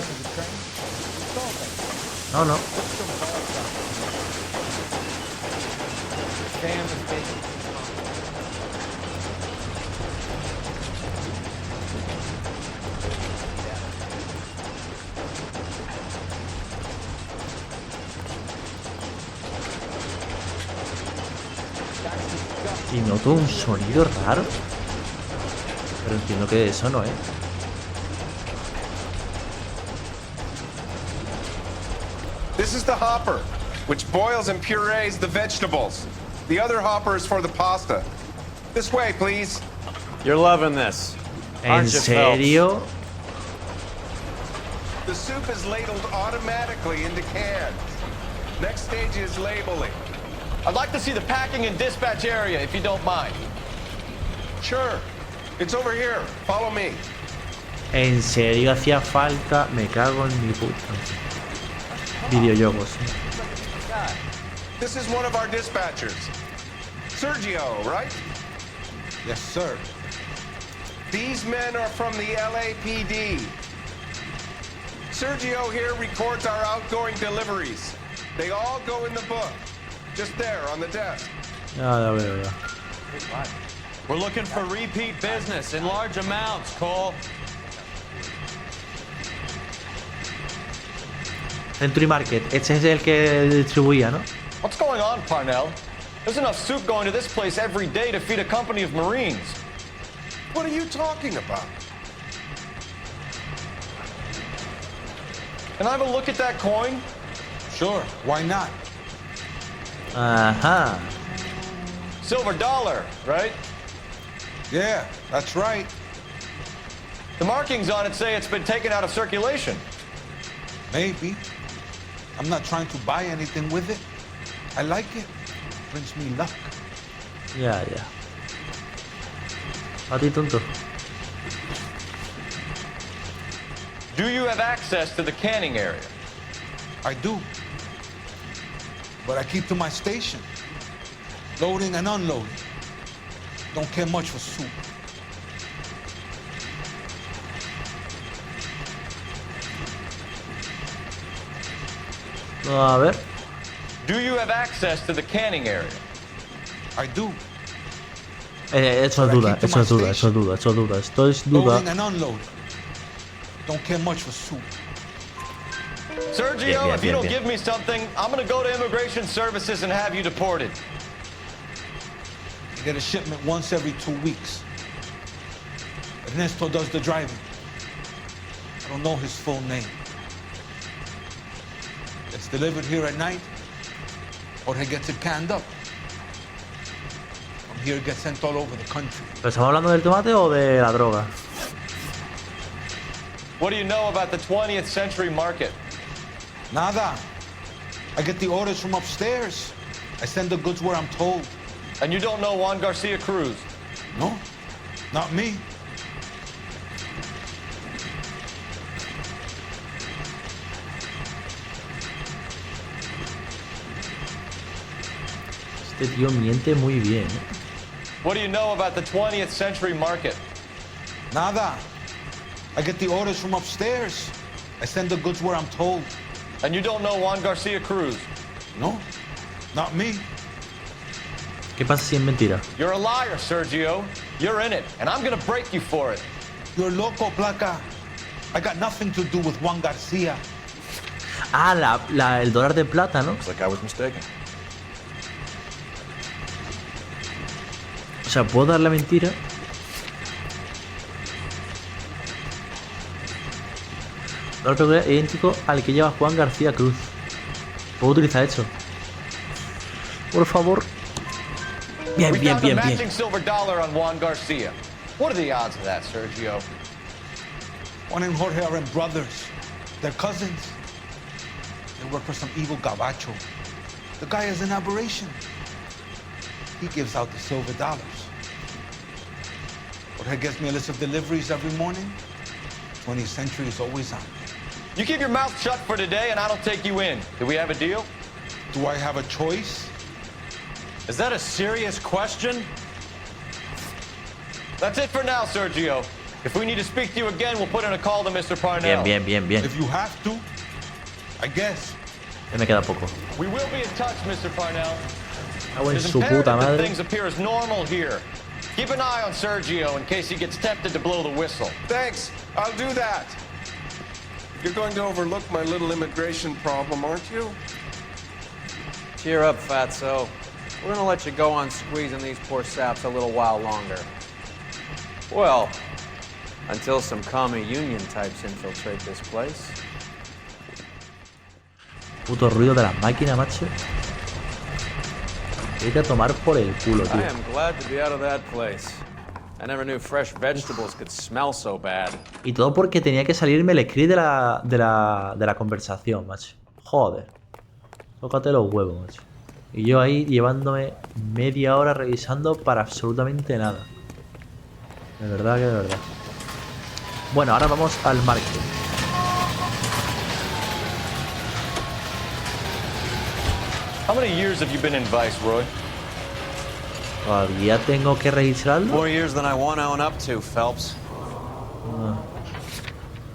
No. Y noto un sonido raro. Pero entiendo que eso no es. This is the hopper, which boils and purees the vegetables. The other hopper is for the pasta. This way, please. You're loving this. ¿En serio? The soup is ladled automatically into cans. Next stage is labeling. I'd like to see the packing and dispatch area, if you don't mind. Sure. It's over here. Follow me. ¿En serio hacía falta? Me cago en mi puta. Videojuegos. This is one of our dispatchers. Sergio, right? Yes, sir. These men are from the LAPD. Sergio here records our outgoing deliveries. They all go in the book. Just there on the desk. Ya veo, ya. We're looking for repeat business in large amounts, Cole. Century Market. Este es el que distribuía, ¿no? What's going on, Parnell? There's enough soup going to this place every day to feed a company of Marines. What are you talking about? Can I have a look at that coin? Sure, why not? Ajá. Silver dollar, right? Yeah, that's right. The markings on it say it's been taken out of circulation. Maybe. I'm not trying to buy anything with it. I like it. Brings me luck. Ya. A ti, tonto. Do you have access to the canning area? I do. But I keep to my station. Loading and unloading. Don't care much for soup. A ver. Do you have access to the canning area? I do. Eso es duda. Esto es duda. Loading and unloading. Don't care much for soup. Sergio, if you don't give me something, I'm gonna go to Immigration Services and have you deported. I get a shipment once every 2 weeks. Ernesto does the driving. I don't know his full name. It's delivered here at night, or he gets it canned up. From here it gets sent all over the country. ¿Pero estamos hablando del tomate o de la droga? What do you know about the 20th century market? Nada. I get the orders from upstairs. I send the goods where I'm told. And you don't know Juan Garcia Cruz? No, not me. Este tío miente muy bien. What do you know about the 20th century market? Nada. I get the orders from upstairs. I send the goods where I'm told. And you don't know Juan Garcia Cruz? No, not me. ¿Qué pasa si es mentira? You're a liar, Sergio. You're in it, and I'm gonna break you for it. You're loco, Placa. I got nothing to do with Juan Garcia. Ah, el dólar de plata, ¿no? Looks like I was mistaken. O sea, puedo dar la mentira. Dólar peculiar idéntico al que lleva Juan García Cruz. Puedo utilizar eso. Por favor. Bien. Matching silver dollar on Juan Garcia. What are the odds of that, Sergio? Juan and Jorge are brothers. They're cousins. They work for some evil gabacho. The guy is an aberration. He gives out the silver dollars. Jorge gets me a list of deliveries every morning. 20th century is always on. You keep your mouth shut for today and I don't take you in. Do we have a deal? Do I have a choice? Is that a serious question? That's it for now, Sergio. If we need to speak to you again, we'll put in a call to Mr. Parnell. Bien. If you have to, I guess. Ya me queda poco. We will be in touch, Mr. Parnell. En It's su puta imperative that madre. things appear as normal here. Keep an eye on Sergio in case he gets tempted to blow the whistle. Thanks. I'll do that. You're going to overlook my little immigration problem, aren't you? Cheer up, fatso. We're gonna let you go on squeezing these poor saps a little while longer. Well, until some commie union types infiltrate this place. Puto ruido de las máquinas, macho. Vete a tomar por el culo, tío. I am glad to be out of that place. I never knew fresh vegetables could smell so bad. Y todo porque tenía que salirme el script de la conversación, macho. Joder. Tócate los huevos, macho. Y yo ahí llevándome media hora revisando para absolutamente nada. De verdad que de verdad. Bueno, ahora vamos al marketing. How many years have you been in Vice, Roy? Todavía tengo que registrarlo. More years than I want to own up to, Phelps.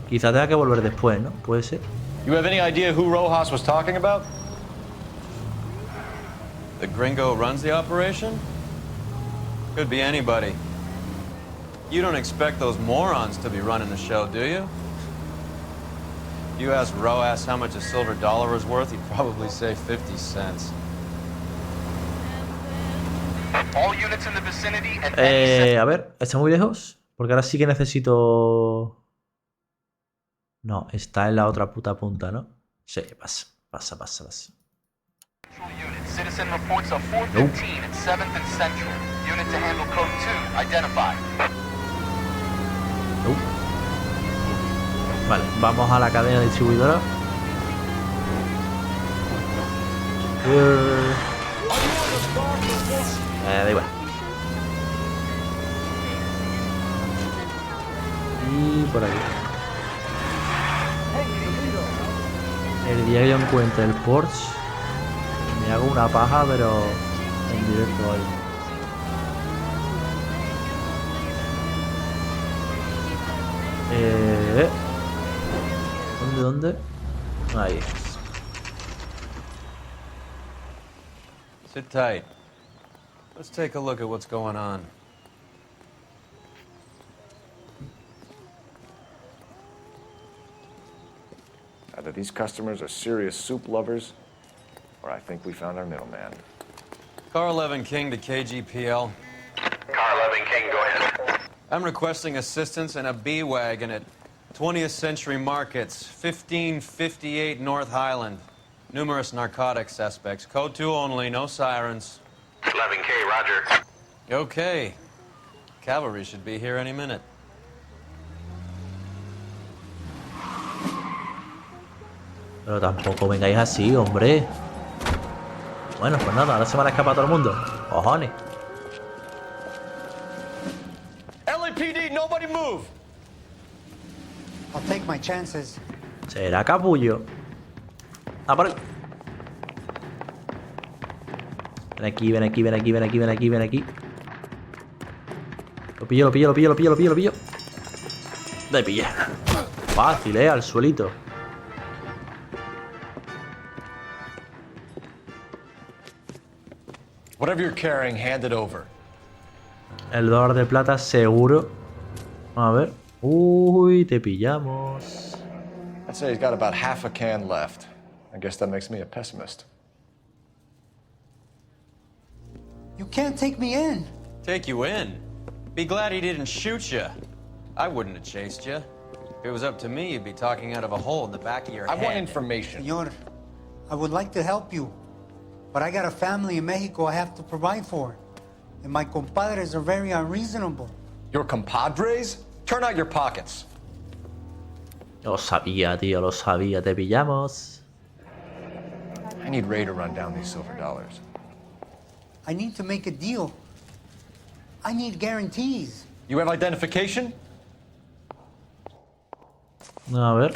Quizá tenga que volver después, ¿no? Puede ser. You have any idea who Rojas was talking about? The gringo runs the operation? Could be anybody. You don't expect those morons to be running the show, do you? You ask Rojas how much a silver dollar is worth, he'd probably say 50 cents. All units in the vicinity and A ver, ¿está muy lejos? Porque ahora sí que necesito... No, está en la otra puta punta, ¿no? Sí, pasa. Citizen reports of 415 at 7th and Central. Unit to handle code 2 identified. Vale, vamos a la cadena distribuidora. Da igual. Y por aquí. El día que yo encuentre el Porsche, me hago una paja, pero en directo ahí. ¿Dónde? Ahí. Sit tight. Let's take a look at what's going on. Either these customers are serious soup lovers, or I think we found our middleman. Car 11 King to KGPL. Car 11 King, go ahead. I'm requesting assistance in a B-Wagon at 20th Century Markets, 1558 North Highland. Numerous narcotic suspects. Code 2 only, no sirens. 11K, roger. Okay. Cavalry should be here any minute. Pero tampoco vengáis así, hombre. Bueno, pues nada, ahora se van a escapar todo el mundo. Cojones. LAPD, nobody move! I'll take my chances. Será capullo. Ah, por ahí. Ven aquí, ven aquí, ven aquí, ven aquí, ven aquí, ven aquí. Lo pillo. De pillar. Fácil, al suelito. Whatever you're carrying, hand it over. El dólar de plata seguro. A ver. Uy, te pillamos. I'd say he's got about half a can left. I guess that makes me a pessimist. You can't take me in. Take you in? Be glad he didn't shoot you. I wouldn't have chased you. If it was up to me, you'd be talking out of a hole in the back of your head. I want information. Señor, I would like to help you, but I got a family in Mexico I have to provide for. And my compadres are very unreasonable. Your compadres? Turn out your pockets. Lo sabía, tío, lo sabía. Te pillamos. I need Ray to run down these silver dollars. I need to make a deal. I need guarantees. You have identification? A ver.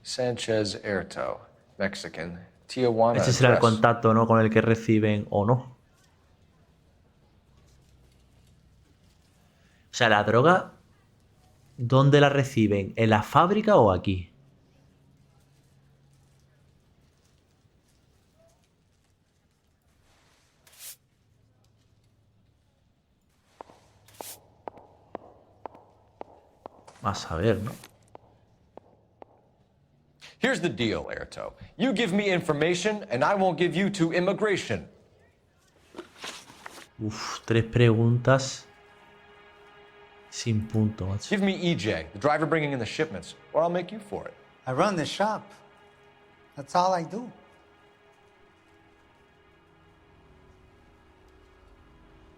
Sanchez Erto, Mexican, Tijuana. Este será el address. contacto, ¿no? Con el que reciben o no. O sea, la droga, ¿dónde la reciben? ¿En la fábrica o aquí? A saber, ¿no? Here's the deal, Airto. You give me information, and I won't give you to immigration. Uf, 3 preguntas sin punto, macho. Give me EJ, the driver bringing in the shipments, or I'll make you for it. I run the shop. That's all I do.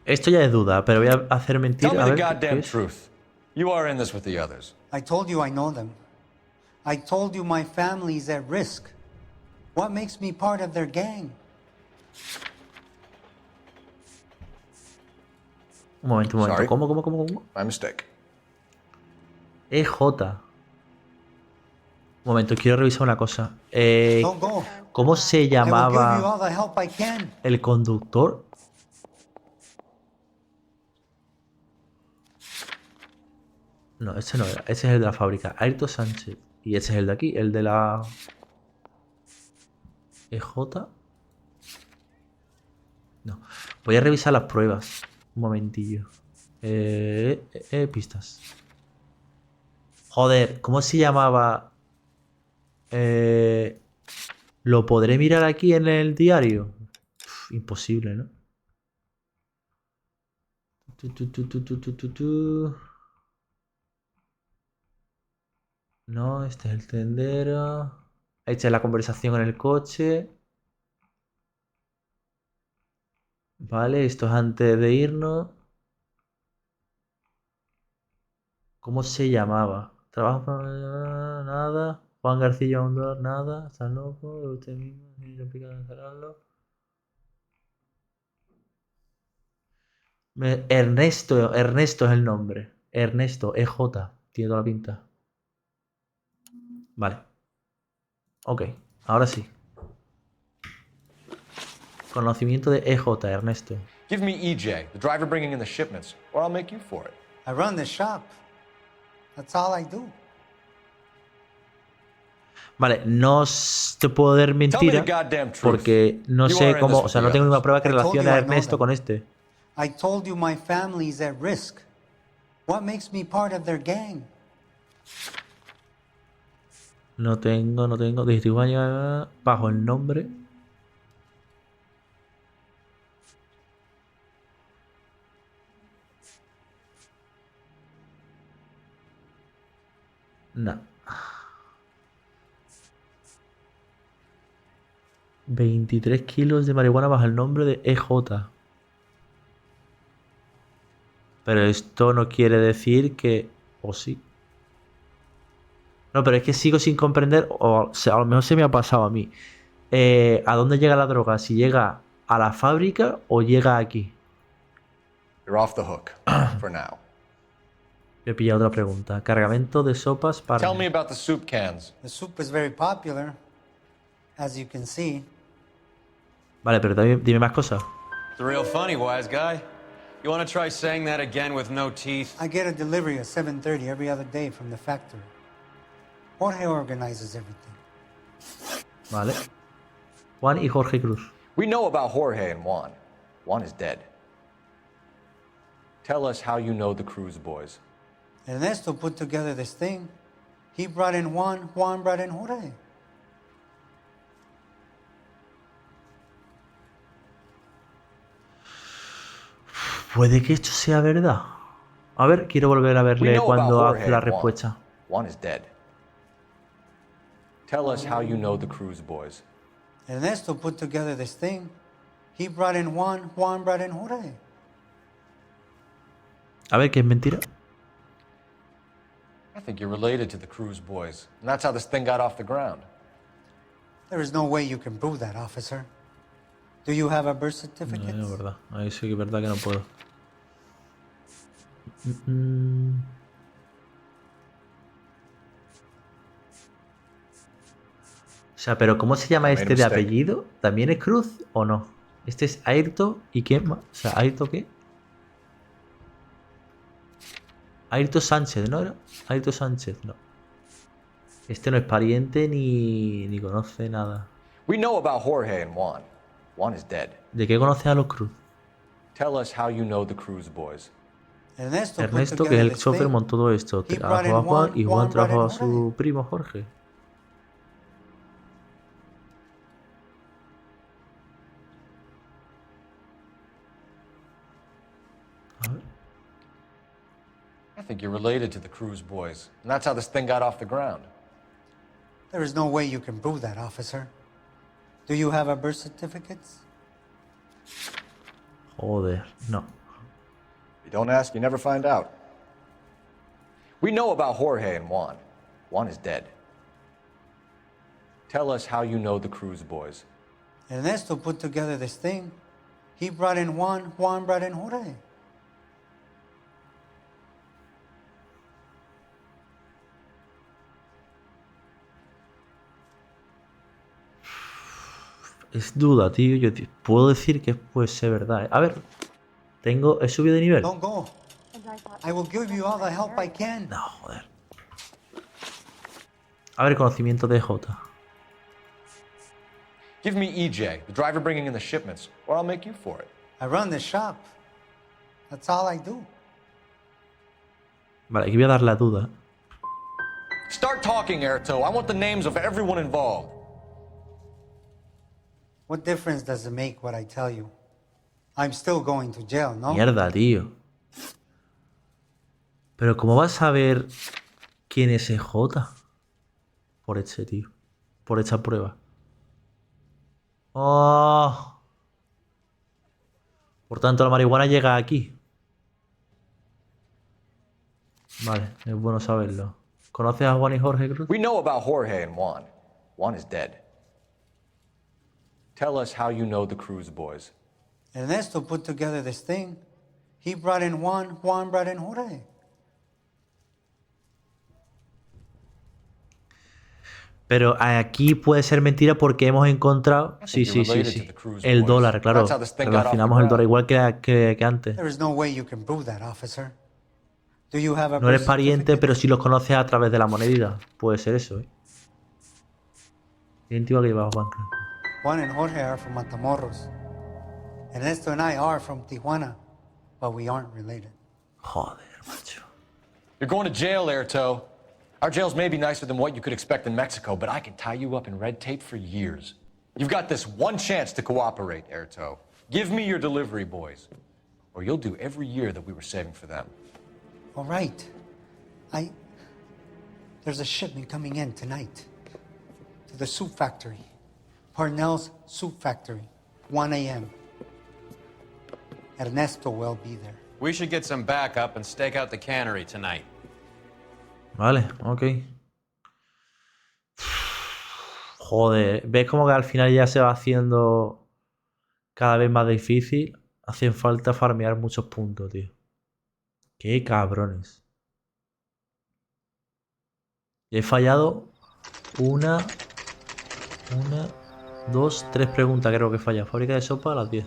Esto ya es duda, pero voy a hacer mentira. Tell me A the ver, ¿qué goddamn es? truth. You are in this with the others. I told you I know them. I told you my family's at risk. What makes me part of their gang? Un momento, un momento. Sorry. ¿Cómo? My mistake. EJ. Un momento, quiero revisar una cosa. Don't go. ¿Cómo se I will give you llamaba all the help I can. el conductor? No, ese no era. Ese es el de la fábrica. Ayrton Sánchez. Y ese es el de aquí, el de la EJ. No. Voy a revisar las pruebas. Un momentillo. Pistas. Joder, ¿cómo se llamaba? ¿Lo podré mirar aquí en el diario? Uf, imposible, ¿no? No, este es el tendero. Esta es la conversación en el coche. Vale, esto es antes de irnos. ¿Cómo se llamaba? Trabajo para nada. Juan García Hondor, nada. Está loco. Usted mismo. Ernesto es el nombre. Ernesto, EJ. Tiene toda la pinta. Vale. Ok, ahora sí. Conocimiento de EJ, Ernesto. Give me EJ, the driver bringing in the shipments, or I'll make you for it. I run the shop. That's all I do. Vale, no te puedo dar mentira porque no sé cómo, o sea, no tengo ninguna prueba que relacione a Ernesto con este. I told you my family's at risk. What makes me part of their gang? No tengo. Distribución bajo el nombre. No. 23 kilos de marihuana bajo el nombre de EJ. Pero esto no quiere decir que... ¿O sí? No, pero es que sigo sin comprender, o sea, a lo mejor se me ha pasado a mí. ¿A dónde llega la droga? ¿Si llega a la fábrica o llega aquí? You're off the hook, for now. He pillado otra pregunta. Cargamento de sopas para... Tell me about the soup cans. The soup is very popular, as you can see. Vale, pero también dime más cosas. It's real funny, wise guy. You want to try saying that again with no teeth? I get a delivery at 7:30 every other day from the factory. Jorge organizes everything. Vale. Juan y Jorge Cruz. We know about Jorge and Juan. Juan is dead. Tell us how you know the Cruz boys. Ernesto put together this thing. He brought in Juan, Juan brought in Jorge. Puede que esto sea verdad. A ver, quiero volver a verle cuando hace la respuesta. Juan is dead. Tell us how you know the Cruz boys. Ernesto put together this thing. He brought in Juan, Juan brought in Jorge. A ver, ¿qué es mentira? I think you're related to the Cruz boys, and that's how this thing got off the ground. There is no way you can prove that, officer. Do you have a birth certificate? No, es verdad. Ahí sí que es verdad que no puedo. O sea, pero ¿cómo se llama este de apellido? ¿También es Cruz o no? Este es Ayrton y ¿quién más? O sea, ¿Ayrton qué? Ayrton Sánchez, ¿no era? Ayrton Sánchez, no. Este no es pariente ni conoce nada. We know about Jorge and Juan. Juan is dead. ¿De qué conoces a los Cruz? Tell us how you know the Cruz boys. Ernesto, que es el chofer, montó todo esto. Trajo a Juan y Juan trajo a su primo Jorge. think you're related to the Cruz boys, and that's how this thing got off the ground. There is no way you can prove that, officer. Do you have our birth certificates? Joder, no. If you don't ask, you never find out. We know about Jorge and Juan. Juan is dead. Tell us how you know the Cruz boys. Ernesto put together this thing. He brought in Juan, Juan brought in Jorge. Es duda, tío. Yo puedo decir que puede ser verdad. A ver, he subido de nivel. Don't go. I will give you all the help I can. No, joder. A ver, conocimiento de J. Give me EJ, the driver bringing in the shipments, or I'll make you for it. I run the shop. That's all I do. Vale, aquí voy a dar la duda. Start talking, Erto. I want the names of everyone involved. What difference does it make what I tell you? I'm still going to jail, no? Mierda, tío. Pero ¿cómo vas a ver quién es EJ? Por este tío. Por esta prueba. Oh. Por tanto, la marihuana llega aquí. Vale, es bueno saberlo. ¿Conoces a Juan y Jorge Cruz? We know about Jorge and Juan. Juan is dead. Tell us how you know the Cruz boys. Ernesto put together this thing. He brought in Juan, Juan brought in Jorge. Pero aquí puede ser mentira porque hemos encontrado... Sí. El dólar, claro. Relacionamos el dólar igual que antes. No eres pariente, pero sí los conoces a través de la monedita. Puede ser eso, ¿eh? Identidad que llevamos banca. Juan and Jorge are from Matamoros. Ernesto and I are from Tijuana, but we aren't related. Joder, macho. You're going to jail, Erto. Our jails may be nicer than what you could expect in Mexico, but I can tie you up in red tape for years. You've got this one chance to cooperate, Erto. Give me your delivery boys, or you'll do every year that we were saving for them. All right. There's a shipment coming in tonight to the soup factory. Parnell's soup factory, 1 a.m. Ernesto will be there. We should get some backup and stake out the cannery tonight. Vale, ok. Joder, ¿ves como que al final ya se va haciendo cada vez más difícil? Hacen falta farmear muchos puntos, tío. Qué cabrones. He fallado una, 2, 3 preguntas creo que he fallado. Fábrica de sopa a las 10.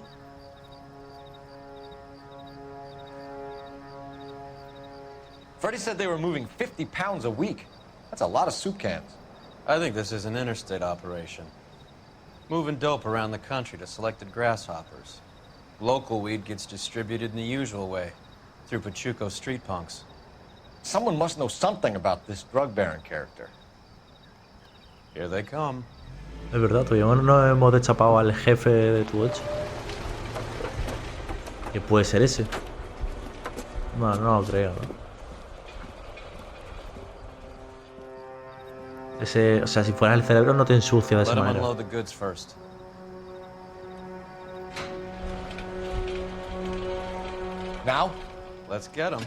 Freddie said they were moving 50 pounds a week. That's a lot of soup cans. I think this is an interstate operation. Moving dope around the country to selected grasshoppers. Local weed gets distributed in the usual way, through Pachuco street punks. Someone must know something about this drug baron character. Here they come. Es verdad, todavía no hemos destapado al jefe de tu 8. Que puede ser ese. Bueno, no lo creo, ¿no? Ese, o sea, si fueras el cerebro no te ensucia de esa manera. Now, let's get them.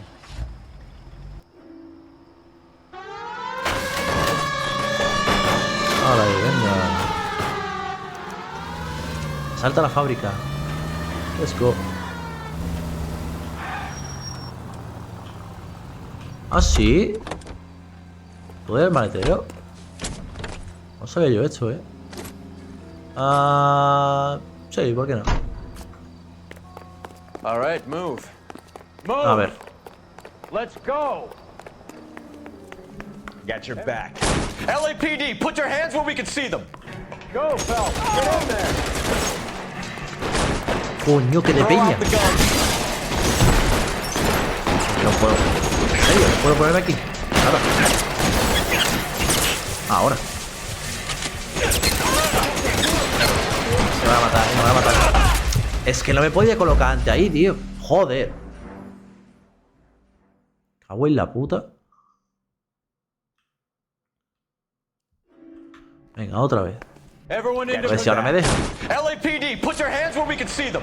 Ahora, venga. Salta a la fábrica. Let's go. ¿Ah, sí? ¿Todo el maletero? No sabía yo esto, ¿eh? Sí, ¿por qué no? All right, move. Move. A ver. Let's go. Got your back. LAPD, put your hands where we can see them. Go, Phelps. Get in there. Coño, que de peña. No puedo. ¿En serio? ¿Puedo ponerme aquí? Nada. Ahora. Me va a matar, me va a matar. Es que no me podía colocar antes ahí, tío. Joder. Cago en la puta. Venga, otra vez. A ver si ahora me deja. LAPD, put your hands where we can see them.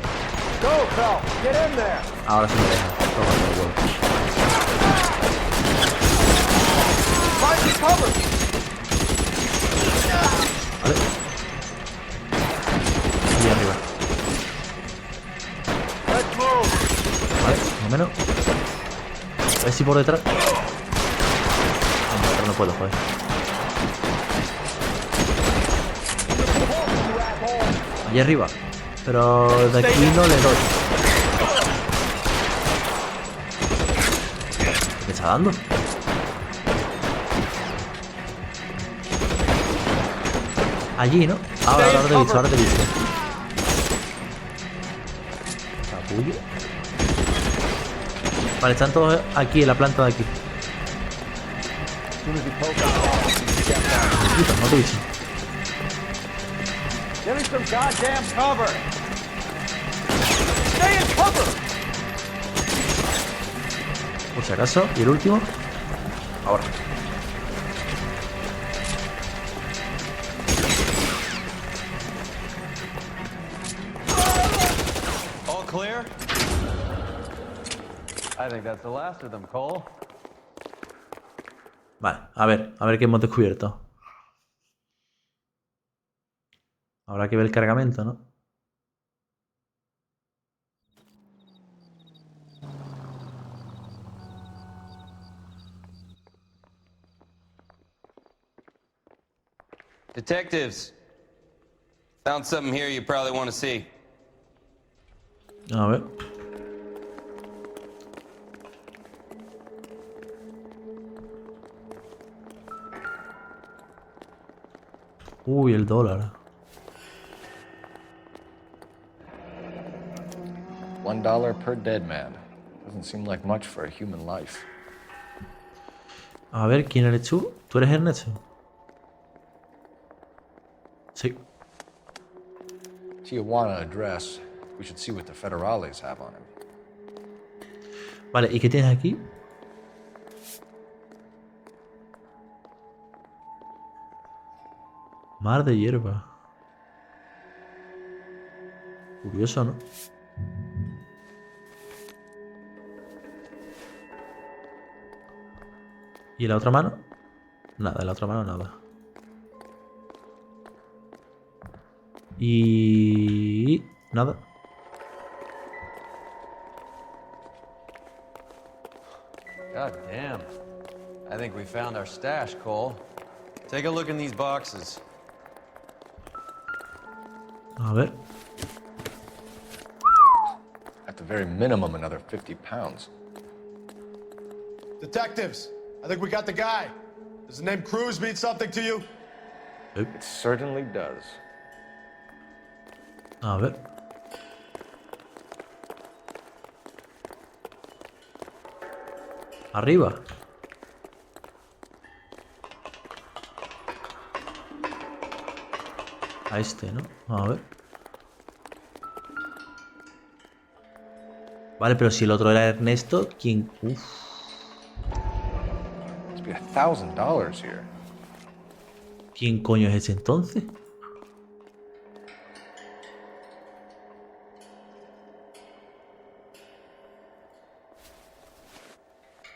Go, Phil. Get in there. Ahora sí me deja. Toma el huevo. Find cover. Vale. Ahí arriba. Let's move. Vale, más o menos. A ver si por detrás. No, por detrás no puedo, joder. Allí arriba. Pero de aquí no le doy. ¿Qué me está dando? Allí, ¿no? Ahora te he visto, ahora te he visto. Capullo. Vale, están todos aquí, en la planta de aquí. No te he visto. Give me some goddamn cover. Stay in cover. Por si acaso. Y el último. Ahora. All clear? I think that's the last of them, Cole. Vale, a ver qué hemos descubierto. Habrá que ver el cargamento, ¿no? Detectives, found something here you probably want to see. A ver. Uy, el dólar. $1 per dead man. Doesn't seem like much for a human life. A ver, ¿quién eres tú? ¿Tú eres Ernesto? Sí. Tijuana address. We should see what the federales have on him. Vale, ¿y qué tienes aquí? Mar de hierba. Curioso, ¿no? ¿Y en la otra mano? Nada, en la otra mano nada. Y... nada. God damn. I think we found our stash, Cole. Take a look in these boxes. A ver. At the very minimum, another 50 pounds. Detectives, I think we got the guy. Does the name Cruz mean something to you? It certainly does. A ver. Arriba. A este, ¿no? A ver. Vale, pero si el otro era Ernesto, ¿quién? Uf. Must be $1,000 here. ¿Quién coño es ese entonces?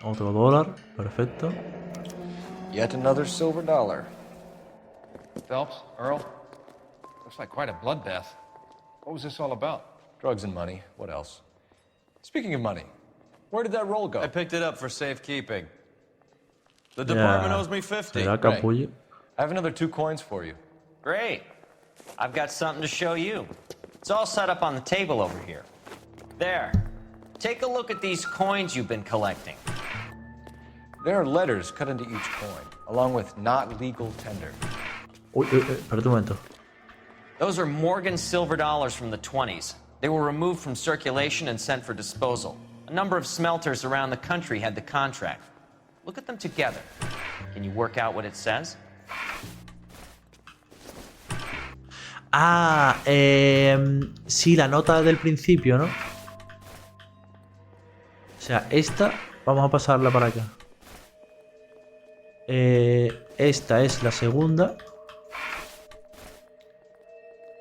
Otro dólar, perfecto. Yet another silver dollar. Phelps, Earl, looks like quite a bloodbath. What was this all about? Drugs and money. What else? Speaking of money, where did that roll go? I picked it up for safekeeping. The department owes me 50. ¿Será capullo? I have another 2 coins for you. Great. I've got something to show you. It's all set up on the table over here. There. Take a look at these coins you've been collecting. There are letters cut into each coin, along with not legal tender. Uy, espérate un momento. Those are Morgan silver dollars from the 20s. They were removed from circulation and sent for disposal. A number of smelters around the country had the contract. Look at them together. Can you work out what it says? Ah, sí, la nota del principio, ¿no? O sea, esta... vamos a pasarla para acá. Esta es la segunda.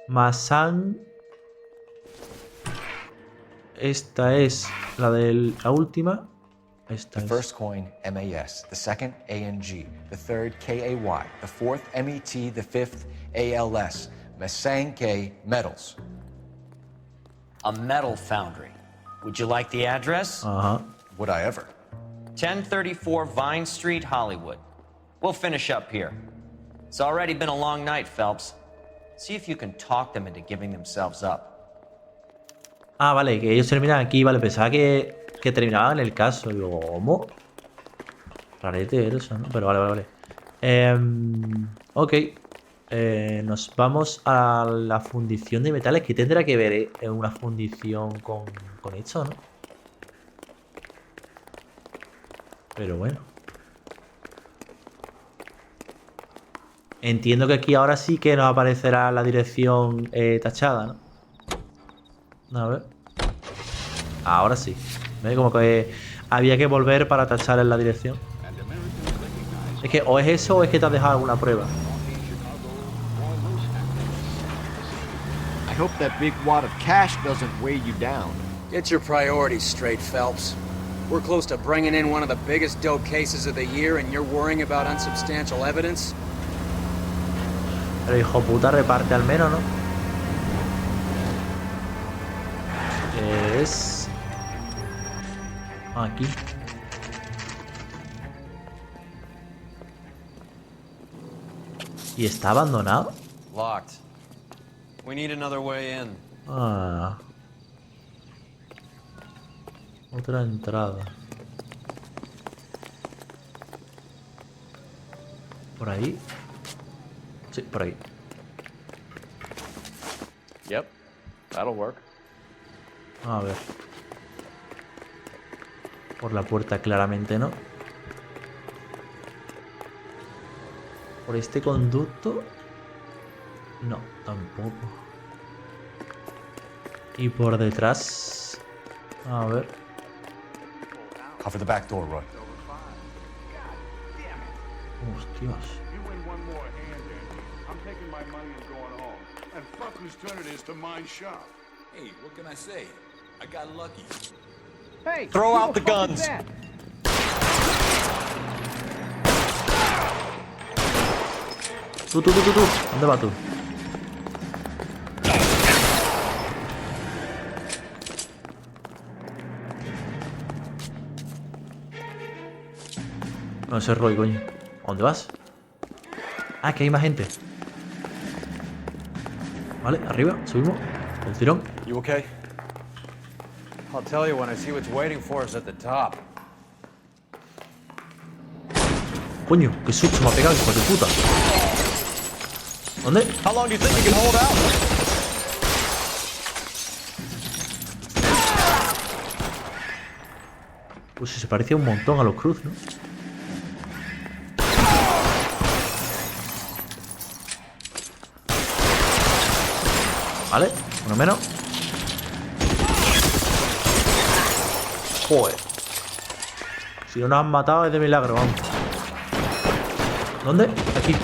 Masan. Esta es la de la última. Esta The es. first coin, MAS. The second, ANG. The third, KAY. The fourth, MET. The fifth, ALS. Masanke Metals. A metal foundry. Would you like the address? Would I ever? 1034 Vine Street, Hollywood. We'll finish up here. It's already been a long night, Phelps. See if you can talk them into giving themselves up. Ah, vale, que ellos terminan aquí. Vale, pensaba que terminaban en el caso. Digo, ¿cómo? Rarete eso, ¿no? Pero vale. Ok. Nos vamos a la fundición de metales. Que tendrá que ver una fundición con esto, ¿no? Pero bueno. Entiendo que aquí ahora sí que nos aparecerá la dirección tachada, ¿no? A ver. Ahora sí. ¿Ves? Como que había que volver para tachar en la dirección. Es que o es eso o es que te has dejado alguna prueba. I hope that big wad of cash doesn't weigh you down. Get your priorities straight, Phelps. We're close to bringing in one of the biggest dope cases of the year and you're worrying about unsubstantial evidence? Pero hijo puta, reparte al menos, ¿no? Es... aquí. ¿Y está abandonado? Locked. We need another way in. Ah. Otra entrada. ¿Por ahí? Sí, por ahí. Yep, that'll work. A ver. Por la puerta claramente no. Por este conducto. No, tampoco. Y por detrás. A ver. Cover the back door, Roy. Hostias. And fuck whose turn it is to mind shop. Hey, what can I say? I got lucky. Hey, throw out the guns. Tú. ¿Dónde vas tú? No sé, Roy, coño. ¿A dónde vas? Ah, que hay más gente. Vale, arriba, subimos. El tirón. You okay? I'll tell you when I see what's waiting for us at the top. Coño, qué susto me ha pegado, hijo de puta. ¿Dónde? How long do you think you can hold out? Pues se parecía un montón a los Cruz, ¿no? Vale, uno menos. Joder. Si no nos han matado es de milagro, vamos. ¿Dónde? Aquí.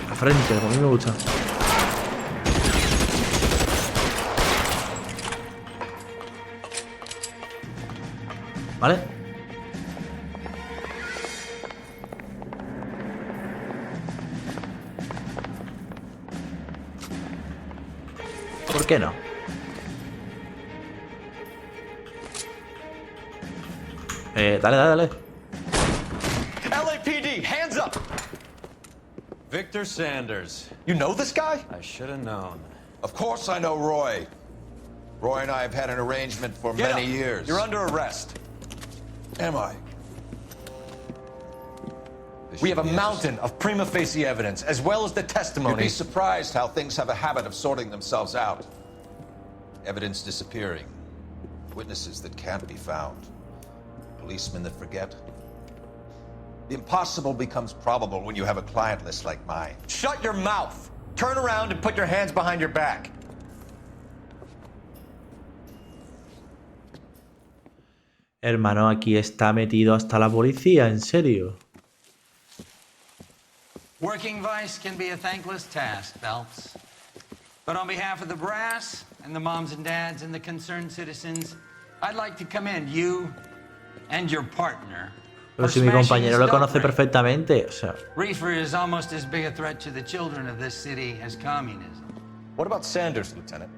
La frente, como a mí me gusta. ¿Vale? ¿Por qué no? Dale. LAPD, hands up! Victor Sanders. You know this guy? I should have known. Of course I know Roy. Roy and I have had an arrangement for Get many up. years. You're under arrest. Am I? We have a mountain of prima facie evidence, as well as the testimony. You'd be surprised how things have a habit of sorting themselves out. Evidence disappearing. Witnesses that can't be found. Policemen that forget. The impossible becomes probable when you have a client list like mine. Shut your mouth! Turn around and put your hands behind your back. Hermano, aquí está metido hasta la policía, en serio. Working vice can be a thankless task, Phelps. But on behalf of the brass and the moms and dads and the concerned citizens, I'd like to commend you and your partner. Pero si mi compañero lo conoce perfectamente, o sea. Reefer is almost as big a threat to the children of this city as communism. What about Sanders, Lieutenant?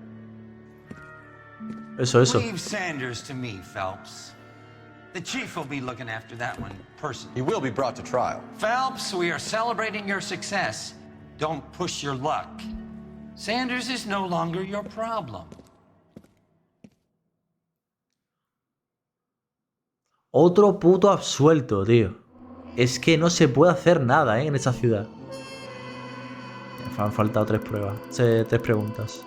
Eso. Leave Sanders to me, Phelps. The chief will be looking after that one personally. He will be brought to trial. Phelps, we are celebrating your success. Don't push your luck. Sanders is no longer your problem. Otro puto absuelto, tío. Es que no se puede hacer nada, en esa ciudad. Me han faltado 3 pruebas. 3 preguntas.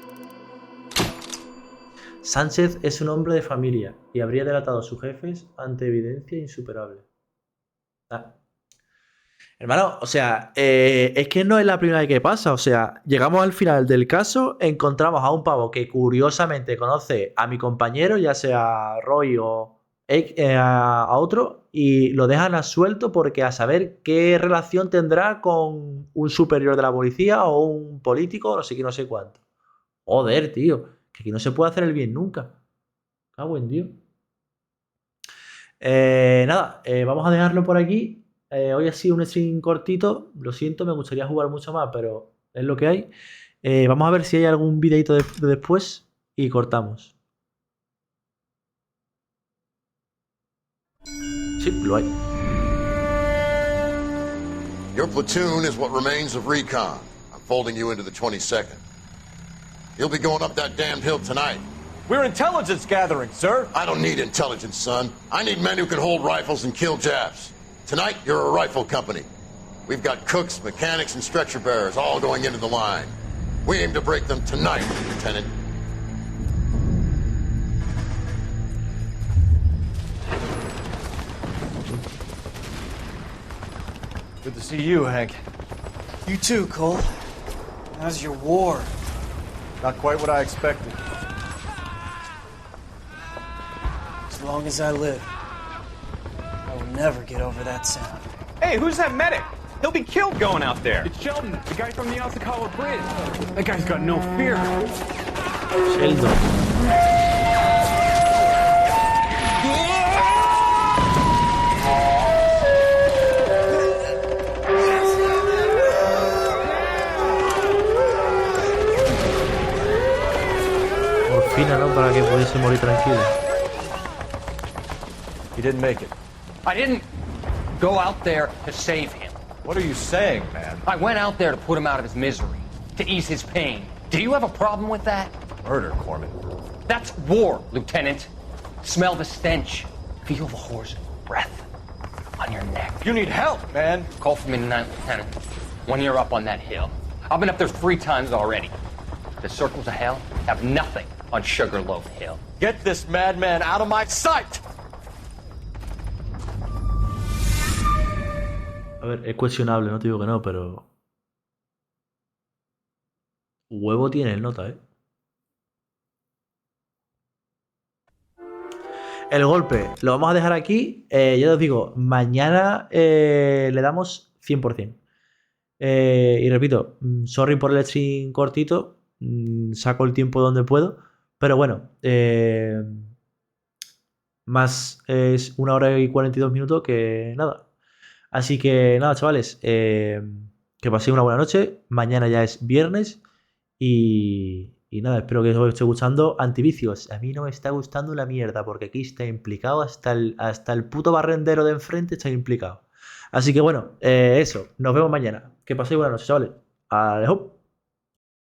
Sánchez es un hombre de familia y habría delatado a sus jefes ante evidencia insuperable. Hermano, o sea, es que no es la primera vez que pasa. O sea, llegamos al final del caso, encontramos a un pavo que curiosamente conoce a mi compañero, ya sea Roy o a otro, y lo dejan a suelto porque a saber qué relación tendrá con un superior de la policía o un político, no sé qué, no sé cuánto. Joder, tío. Que aquí no se puede hacer el bien nunca. Cago en Dios. Nada, vamos a dejarlo por aquí. Hoy ha sido un stream cortito. Lo siento, me gustaría jugar mucho más, pero es lo que hay. Vamos a ver si hay algún videito de después y cortamos. Sí, lo hay. Your platoon is what remains of recon. I'm folding you into the 22nd. You'll be going up that damned hill tonight. We're intelligence gathering, sir. I don't need intelligence, son. I need men who can hold rifles and kill Japs. Tonight, you're a rifle company. We've got cooks, mechanics, and stretcher bearers all going into the line. We aim to break them tonight, Lieutenant. Good to see you, Hank. You too, Cole. How's your war? Not quite what I expected. As long as I live, I will never get over that sound. Hey, who's that medic? He'll be killed going out there. It's Sheldon, the guy from the Osakawa Bridge. That guy's got no fear. Sheldon. ¿no? Para que pudiese morir tranquilo. He didn't make it. I didn't go out there to save him. What are you saying, man? I went out there to put him out of his misery, to ease his pain. Do you have a problem with that? Murder, Corman. That's war, Lieutenant. Smell the stench. Feel the horse's breath on your neck. You need help, man. Call for me tonight, Lieutenant. When you're up on that hill. I've been up there 3 times already. The circles of hell have nothing on Sugarloaf Hill. Get this madman out of my sight! A ver, es cuestionable, no te digo que no, pero... Huevo tiene el nota, ¿eh? El golpe lo vamos a dejar aquí. Ya os digo, mañana le damos 100%. Y repito, sorry por el stream cortito. Saco el tiempo donde puedo. Pero bueno, más es 1 hora y 42 minutos que nada. Así que nada, chavales, que paséis una buena noche. Mañana ya es viernes. Y nada, espero que os esté gustando. Antivicios, a mí no me está gustando la mierda porque aquí está implicado hasta el puto barrendero de enfrente está implicado. Así que bueno, eso, nos vemos mañana. Que paséis buena noche, chavales. Adiós.